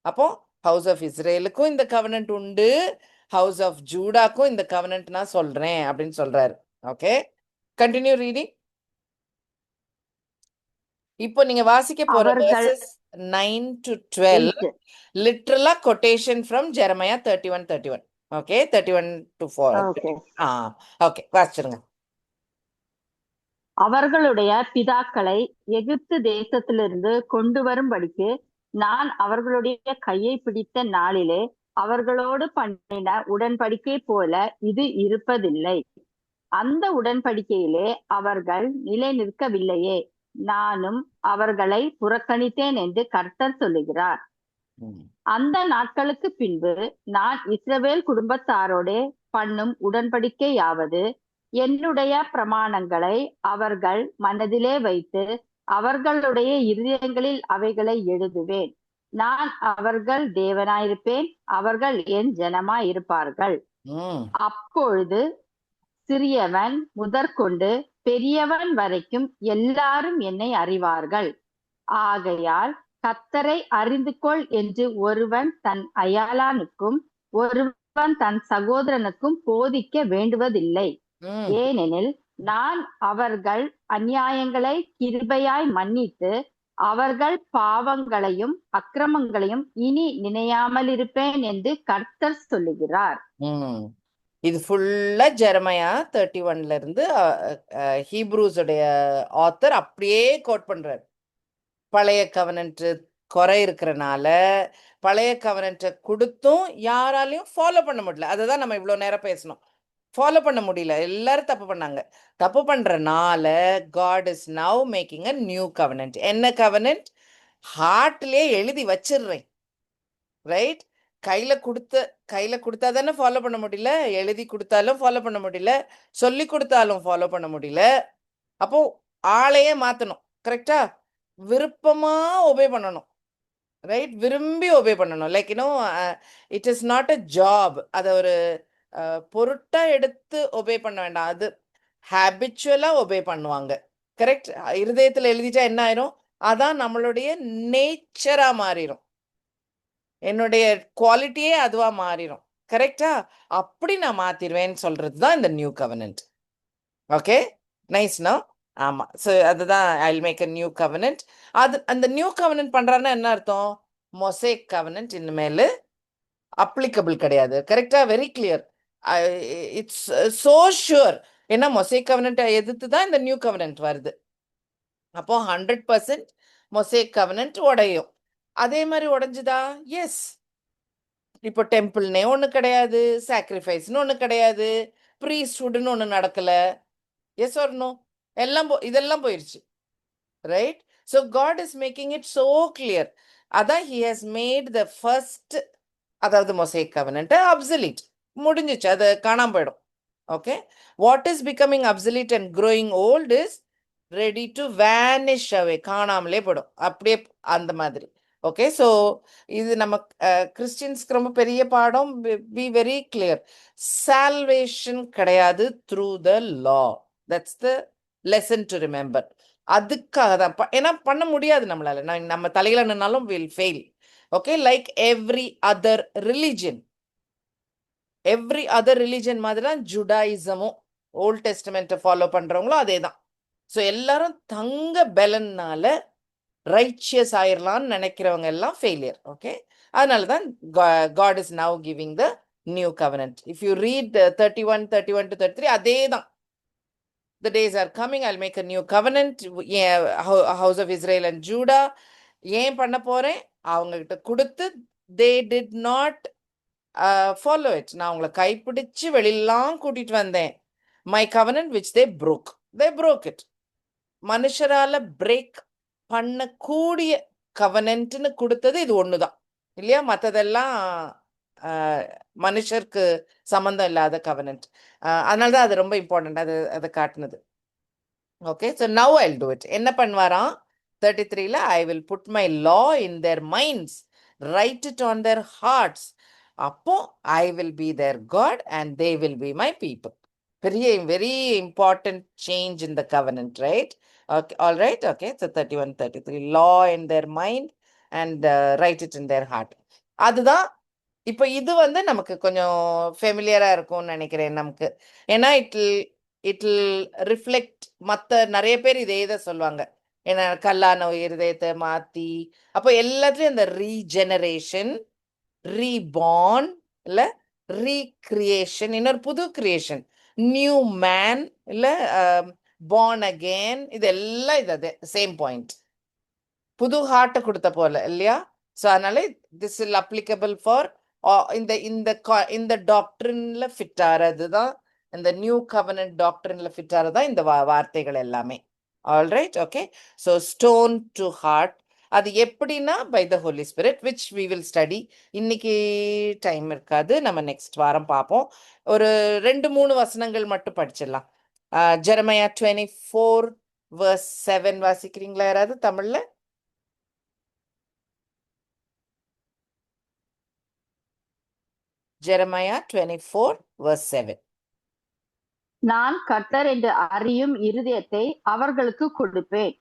அப்போ ஹவுஸ் ஆஃப் இஸ்ரேலுக்கும் இந்த கவர்னன்ட் உண்டு, ஹவுஸ் ஆஃப் ஜூடாக்கும் இந்த கவர்னன்ட் நான் சொல்றேன் அப்படின்னு சொல்றாரு. Okay, continue reading. இப்போ நீங்க வாசிக்க போற verses 9-12 லிட்டரலா quotation from Jeremiah 31:31. Okay, 31-4. Okay, வாசிச்சிருங்க. அவர்களுடைய பிதாக்களை எகிப்து தேசத்திலிருந்து கொண்டு வரும்படிக்கு நான் அவர்களுடைய கையை பிடித்த நாளிலே அவர்களோடு பண்ணின உடன்படிக்கை போல இது இருப்பதில்லை. அந்த உடன்படிக்கையிலே அவர்கள் நிலை நிற்கவில்லையே, நானும் அவர்களை புறக்கணித்தேன் என்று கர்த்தர் சொல்லுகிறார். அந்த நாட்களுக்கு பின்பு நான் இஸ்ரவேல் குடும்பத்தாரோடே பண்ணும் உடன்படிக்கையாவது, என்னுடைய பிரமாணங்களை அவர்கள் மனதிலே வைத்து அவர்களுடைய இருதயங்களில் அவைகளை எழுதுவேன். நான் அவர்கள் தேவனாயிருப்பேன், அவர்கள் என் ஜனமாயிருப்பார்கள். அப்பொழுது சிறியவன் முதற்கொண்டு பெரியவன் வரைக்கும் எல்லாரும் என்னை அறிவார்கள். ஆகையால் கர்த்தரை அறிந்து கொள் என்று ஒருவன் தன் அயலானுக்கும் ஒருவன் தன் சகோதரனுக்கும் போதிக்க வேண்டுவதில்லை. ஏனெனில் நான் அவர்கள் அநியாயங்களை கிருபையாய் மன்னித்து அவர்கள் பாவங்களையும் அக்கிரமங்களையும் இனி நினையாமல் இருப்பேன் என்று கர்த்தர் சொல்லுகிறார். இது ஃபுல்லா ஜெரமையா 31ல இருந்து ஹீப்ரூஸுடைய ஆத்தர் அப்படியே கோட் பண்றாரு. பழைய கவனன்ட் குறை இருக்கிறனால பழைய கவனன்ட்டை கொடுத்தும் யாராலையும் ஃபாலோ பண்ண முடியல. அதை தான் நம்ம இவ்வளோ நேரம் பேசணும். ஃபாலோ பண்ண முடியல, எல்லாரும் தப்பு பண்ணாங்க. தப்பு பண்றனால God is now making a new covenant. என்ன கவனன்ட்? ஹார்ட்லயே எழுதி வச்சிடுறேன், ரைட்? கையில கொடுத்தா தானே ஃபாலோ பண்ண முடியல, எழுதி கொடுத்தாலும் ஃபாலோ பண்ண முடியல, சொல்லி கொடுத்தாலும் ஃபாலோ பண்ண முடியல. அப்போ ஆளையே மாத்தணும், கரெக்டா? விருப்பமா ஒபே பண்ணணும், ரைட்? விரும்பி ஒபே பண்ணணும். Like it is not a job. அதை ஒரு பொருட்டா எடுத்து ஒபே பண்ண வேண்டாம், அது ஹேபிச்சுவலா ஒபே பண்ணுவாங்க. கரெக்ட்? இருதயத்துல எழுதிட்டா என்ன ஆயிரும்? அதான் நம்மளுடைய நேச்சரா மாறிடும், என்னுடைய குவாலிட்டியே அதுவா மாறிடும். கரெக்டா? அப்படி நான் மாத்திருவேன்னு சொல்றது தான் இந்த நியூ கவர்னன்ட். ஓகே, நைஸ்னா? ஆமா. ஸோ அதுதான் ஐல் மேக் அ நியூ கவனன்ட். அது அந்த நியூ கவனன்ட் பண்றாருன்னா என்ன அர்த்தம்? மொசைக் கவனன்ட் இனிமேல் அப்ளிகபிள் கிடையாது. கரெக்டா? Very clear. It's so sure. ஏன்னா மொசைக் கவனன்ட் எதிர்த்து தான் இந்த நியூ கவனன்ட் வருது. அப்போ 100% மொசைக் கவனன்ட் உடையும். அதே மாதிரி உடைஞ்சுதா? எஸ். இப்போ டெம்பிள்னே ஒண்ணு கிடையாது, சாக்ரிஃபைஸ்னு ஒண்ணு கிடையாது, ப்ரீஸ்ட்ஹுட்னு ஒண்ணு நடக்கல. Yes or no? இதெல்லாம் போயிருச்சு. Right? So God is making it so clear. அதான் he has made the first, அதாவது mosaic covenant obsolete. முடிஞ்சிச்சு, அது காணாம போயிடும். Okay? What is becoming obsolete and growing old is ready to vanish away. காணாமலே போயிடும். அப்படியே அந்த மாதிரி. ஓகே, ஸோ இது நம்ம கிறிஸ்டியன்ஸ்க்கு ரொம்ப பெரிய பாடம். B very clear. சால்வேஷன் கிடையாது through the law. That's the lesson to remember. அதுக்காக தான் ஏன்னா பண்ண முடியாது நம்மளால. நம்ம தலையில நின்னாலும் will fail. Okay, like every other religion. Every other religion மாதிரி தான் ஜுடாயிசமும், ஓல்ட் டெஸ்டமெண்ட்டை ஃபாலோ பண்றவங்களும் அதே தான். ஸோ எல்லாரும் தங்க பலன்னால ரைச்சியஸ் ஆயிரலாம்னு நினைக்கிறவங்க எல்லாம் ஃபெயிலியர். ஓகே, அதனால தான் God is now giving the new covenant. If you read 31 to 33, அதே தான். The days are coming, I'll make a new covenant, house of Israel and Judah. ஏன் பண்ண போறேன்? அவங்க கிட்ட கொடுத்து they did not follow it. நான் அவங்களை கைப்பிடிச்சு வெளியெல்லாம் கூட்டிட்டு வந்தேன். My covenant which they broke it. மனுஷரால பிரேக் பண்ணக்கூடிய கவனன்ட்னு கொடுத்தது இது ஒண்ணுதான் இல்லையா? மற்றதெல்லாம் மனுஷருக்கு சம்பந்தம் இல்லாத கவனன்ட். அதனாலதான் அது ரொம்ப இம்பார்ட்டன்ட். அதை காட்டுனது. Okay, so now I'll do it. என்ன பண்ணுவாராம் 33ல? I will put my law in their minds, write it on their hearts. அப்போ I will be their God and they will be my people. பெரிய very important change in the covenant, right? Okay, all right. Okay, so 31, 33, law in their mind and write it in their heart. அதுதான் இப்போ இது நமக்கு கொஞ்சம் ஃபெமிலியரா இருக்கும்னு நினைக்கிறேன் நமக்கு. ஏன்னா இட் ரிஃப்ளெக்ட். நிறைய பேர் இதே தான் சொல்லுவாங்க. ஏன்னா கல்லான இருதயத்தை மாத்தி, அப்போ எல்லாத்துலயும் இந்த ரீஜெனரேஷன், ரீபார்ன், இல்ல ரீக்ரியேஷன், இன்னொரு புது கிரியேஷன், நியூ மேன், இல்ல பார்ன் அகேன், இதெல்லாம் இது சேம் பாயிண்ட். புது ஹார்ட்டை கொடுத்த போல இல்லையா? ஸோ அதனால திஸ் இல் அப்ளிகபிள் ஃபார் இந்த டாக்டரின்ல ஃபிட் ஆறது தான், இந்த நியூ கவர்னன்ட் டாக்டரின்ல ஃபிட் ஆறது தான் இந்த வார்த்தைகள் எல்லாமே. Alright, okay. So stone to heart, அது எப்படின்னா by the Holy Spirit, which we will study. இன்னைக்கு டைம் இருக்காது, நம்ம நெக்ஸ்ட் வாரம் பார்ப்போம். ஒரு 2-3 வசனங்கள் மட்டும் படிச்சிடலாம். ஜெரமையா 24 verse 7 வாசிக்கிறீங்களா யாராவது தமிழ்ல? Jeremiah 24 verse 7. நான் கர்த்தர் என்று அறியும் இருதயத்தை அவர்களுக்கு கொடுப்பேன்,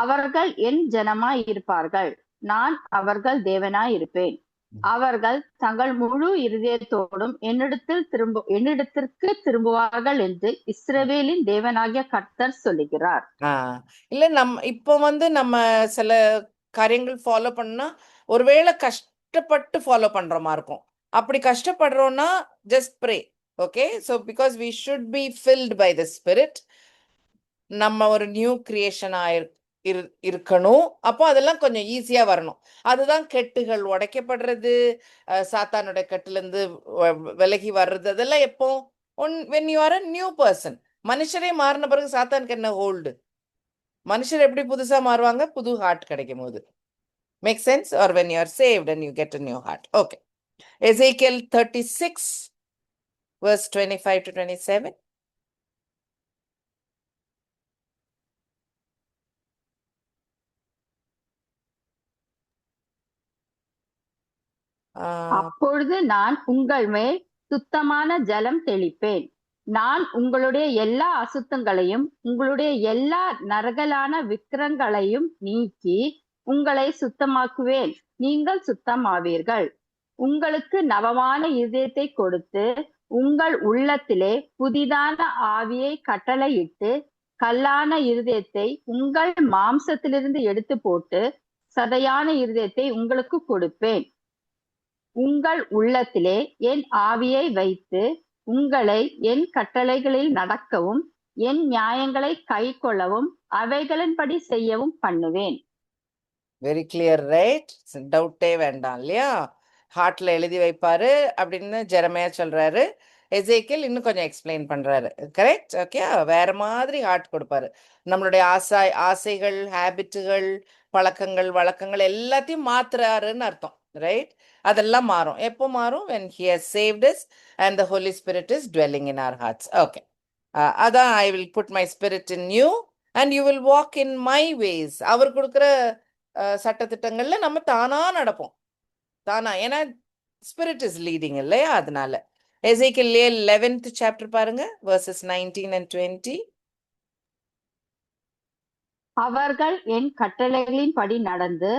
அவர்கள் என் ஜனமாய் இருப்பார்கள், நான் அவர்கள் தேவனாய் இருப்பேன். அவர்கள் தங்கள் முழு இருதயத்தோடும் என்னிடத்திற்கு திரும்புவார்கள் என்று இஸ்ரவேலின் தேவனாகிய கர்த்தர் சொல்லுகிறார். இல்ல, இப்போ நம்ம சில காரியங்கள் ஃபாலோ பண்ணா ஒருவேளை கஷ்டப்பட்டு ஃபாலோ பண்ற மாதிரி இருக்கும். அப்படி கஷ்டப்படுறோம்னா just pray. Okay, so because we should be filled by the spirit. நம்ம ஒரு நியூ கிரியேஷன் இருக்கணும். அப்போ அதெல்லாம் கொஞ்சம் ஈஸியா வரணும். அதுதான் கெட்டுகள் உடைக்கப்படுறது, சாத்தானுடைய கட்டுலேருந்து விலகி வர்றது, அதெல்லாம் எப்போ? when you are a new person. மனுஷரே மாறின பிறகு சாத்தானுக்கு என்ன ஹோல்டு? மனுஷர் எப்படி புதுசா மாறுவாங்க? புது ஹார்ட் கிடைக்கும் போது. Make sense? Or when you are saved and you get a new heart. Okay, Ezekiel 36 verse 25 to 27. அப்பொழுது நான் உங்கள் மேல் சுத்தமான ஜலம் தெளிப்பேன், நான் உங்களுடைய எல்லா அசுத்தங்களையும் உங்களுடைய எல்லா நரகலான விக்கிரங்களையும் நீக்கி உங்களை சுத்தமாக்குவேன், நீங்கள் சுத்தமாவீர்கள். உங்களுக்கு நவமான இதயத்தை கொடுத்து உங்கள் உள்ளத்திலே புதிதான ஆவியை கட்டளையிட்டு கல்லான இருதயத்தை உங்கள் மாம்சத்திலிருந்து எடுத்து போட்டு சதையான இருதயத்தை உங்களுக்கு கொடுப்பேன். உங்கள் உள்ளத்திலே என் ஆவியை வைத்து உங்களை என் கட்டளைகளில் நடக்கவும் என் நியாயங்களை கைக்கொள்ளவும் அவைகளின்படி செய்யவும் பண்ணுவேன். Very clear, right? டவுட்டே வேண்டாம் இல்லையா? ஹார்ட்ல எழுதி வைப்பாரு அப்படின்னு ஜெரமையா சொல்றாரு. எசேக்கியேல் இன்னும் கொஞ்சம் எக்ஸ்பிளைன் பண்றாரு. கரெக்ட்? ஓகே, வேற மாதிரி ஹார்ட் கொடுப்பாரு. நம்மளுடைய ஆசைகள், ஹேபிட்டுகள், பழக்கங்கள், வழக்கங்கள் எல்லாத்தையும் மாத்துறாருன்னு அர்த்தம், ரைட்? அதெல்லாம் மாறும். எப்போ மாறும்? when he has saved us and the Holy Spirit is dwelling in our hearts. Okay. அதான் I will put my spirit in you and you will walk in my ways. அவர் கொடுக்குற சட்டத்திட்டங்கள்ல நம்ம தானா நடப்போம். தானா, ஏன்னா ஸ்பிரிட் இஸ் லீடிங் இல்லையா? அதனால எசேக்கியேல் 11th chapter பாருங்க, verses 19 and 20. அவர்கள் என் கட்டளைகளின்படி நடந்து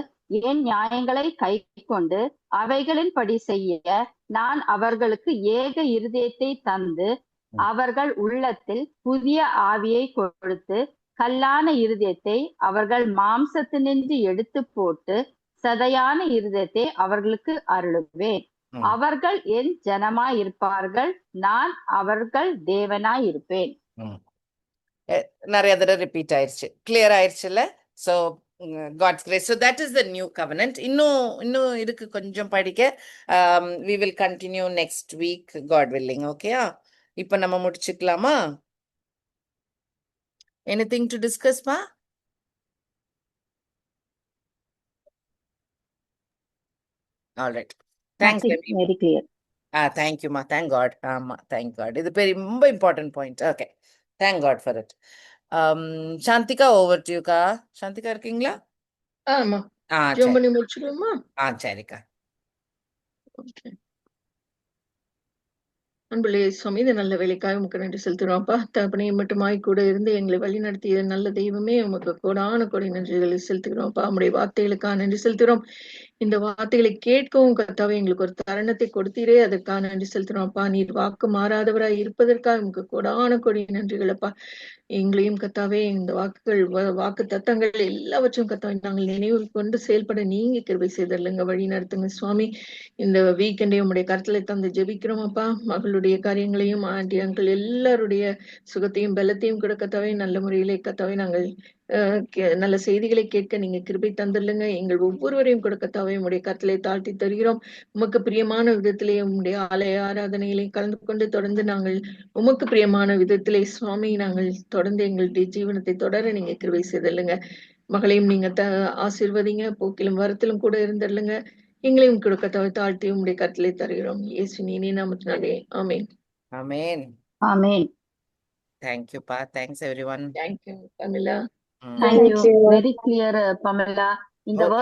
என் நியாயங்களை கைக்கொண்டு அவைகளின்படி செய்ய நான் அவர்களுக்கு ஏக இருதயத்தை தந்து அவர்கள் உள்ளத்தில் புதிய ஆவியை கொடுத்து கல்லான இருதயத்தை அவர்கள் மாம்சத்தினின்று எடுத்து போட்டு சதையான இருதயத்தை அவர்களுக்கு அருளுவேன். அவர்கள் என் ஜனமாய் இருப்பார்கள், நான் அவர்கள் தேவனாய் இருப்பேன். நிறைய தடவை ரிப்பீட் ஆயிடுச்சு, கிளியர் ஆயிடுச்சுல்ல? So God's grace. So that is the new covenant. இன்னும் இருக்கு கொஞ்சம் படிக்க. We will continue next week, God willing. ஓகேயா? இப்போ நம்ம முடிச்சுக்கலாமா? எனிதிங் டு டிஸ்கஸ் மா? All right, thanks. Very clear. தேங்க்யூமா, தேங்க் காட். ஆமா, தேங்க் காட். இது பெரிய ரொம்ப important point. Okay, thank God for it. Shanthika, over to யூக்கா. சாந்திகா இருக்கீங்களா? ஆமா, சரி. பண்ணி முடிச்சுக்கலாமா? சரிக்கா. ஓகே. அன்புள்ளே சுவாமி, இந்த நல்ல வேலைக்காக உமக்கு நன்றி செலுத்துறோம்ப்பா. தகப்பனே, மட்டுமாய் கூட இருந்து எங்களை வழி நடத்திய நல்ல தெய்வமே, உமக்கு கோடான கோடி நன்றிகளை செலுத்துகிறோம்ப்பா. உம்முடைய வார்த்தைகளுக்காக நன்றி செலுத்துகிறோம். இந்த வார்த்தைகளை கேட்கவும் கர்த்தாவே எங்களுக்கு ஒரு தருணத்தை கொடுத்தீரே, அதற்காக நன்றி செலுத்துறோம்ப்பா. நீர் வாக்கு மாறாதவராய் இருப்பதற்காக உமக்கு கோடான கோடி நன்றிகளப்பா. எங்களையும் கர்த்தாவே இந்த வாக்கு தத்தங்கள் எல்லாவற்றையும் கர்த்தாவே நாங்கள் நினைவில் கொண்டு செயல்பட நீங்க கிருபை செய்தல்லுங்க, வழி நடத்துங்க சுவாமி. இந்த வீக்கெண்டே உங்களுடைய கருத்துல தந்து ஜெபிக்கிறோம் அப்பா. மகளுடைய காரியங்களையும் ஆண்டி அங்கிள் எல்லாருடைய சுகத்தையும் பலத்தையும் கூட கர்த்தாவே நல்ல முறையிலே கர்த்தாவே நாங்கள் நல்ல செய்திகளை கேட்க நீங்க கிருபை தந்துள்ளுங்க. எங்கள் ஒவ்வொருவரையும் கூட கர்த்தாவே உங்களுடைய கருத்திலே தாழ்த்தி தருகிறோம். உமக்கு பிரியமான விதத்திலே உங்களுடைய ஆலய ஆராதனைகளையும் கலந்து கொண்டு தொடர்ந்து நாங்கள் உமக்கு பிரியமான விதத்திலே சுவாமி நாங்கள் தொடர்ந்து எங்களுடைய ஜீவனத்தை தொடர நீங்க கிருபை செய்தல்லுங்க. மகளையும் நீங்க ஆசீர்வதிங்க, போக்கிலும் வரத்திலும் கூட இருந்துள்ளுங்க. எங்களையும் கூட கர்த்தாவே தாழ்த்தி உங்களுடைய கருத்திலே தருகிறோம். இயேசு நீ நாமத்தினாலே ஆமென். ஆமென். ஆமென். Thank you, Pa. Thanks, everyone. Thank you, Pamela. Thank you. Very clear, Pamela. In the Okay. word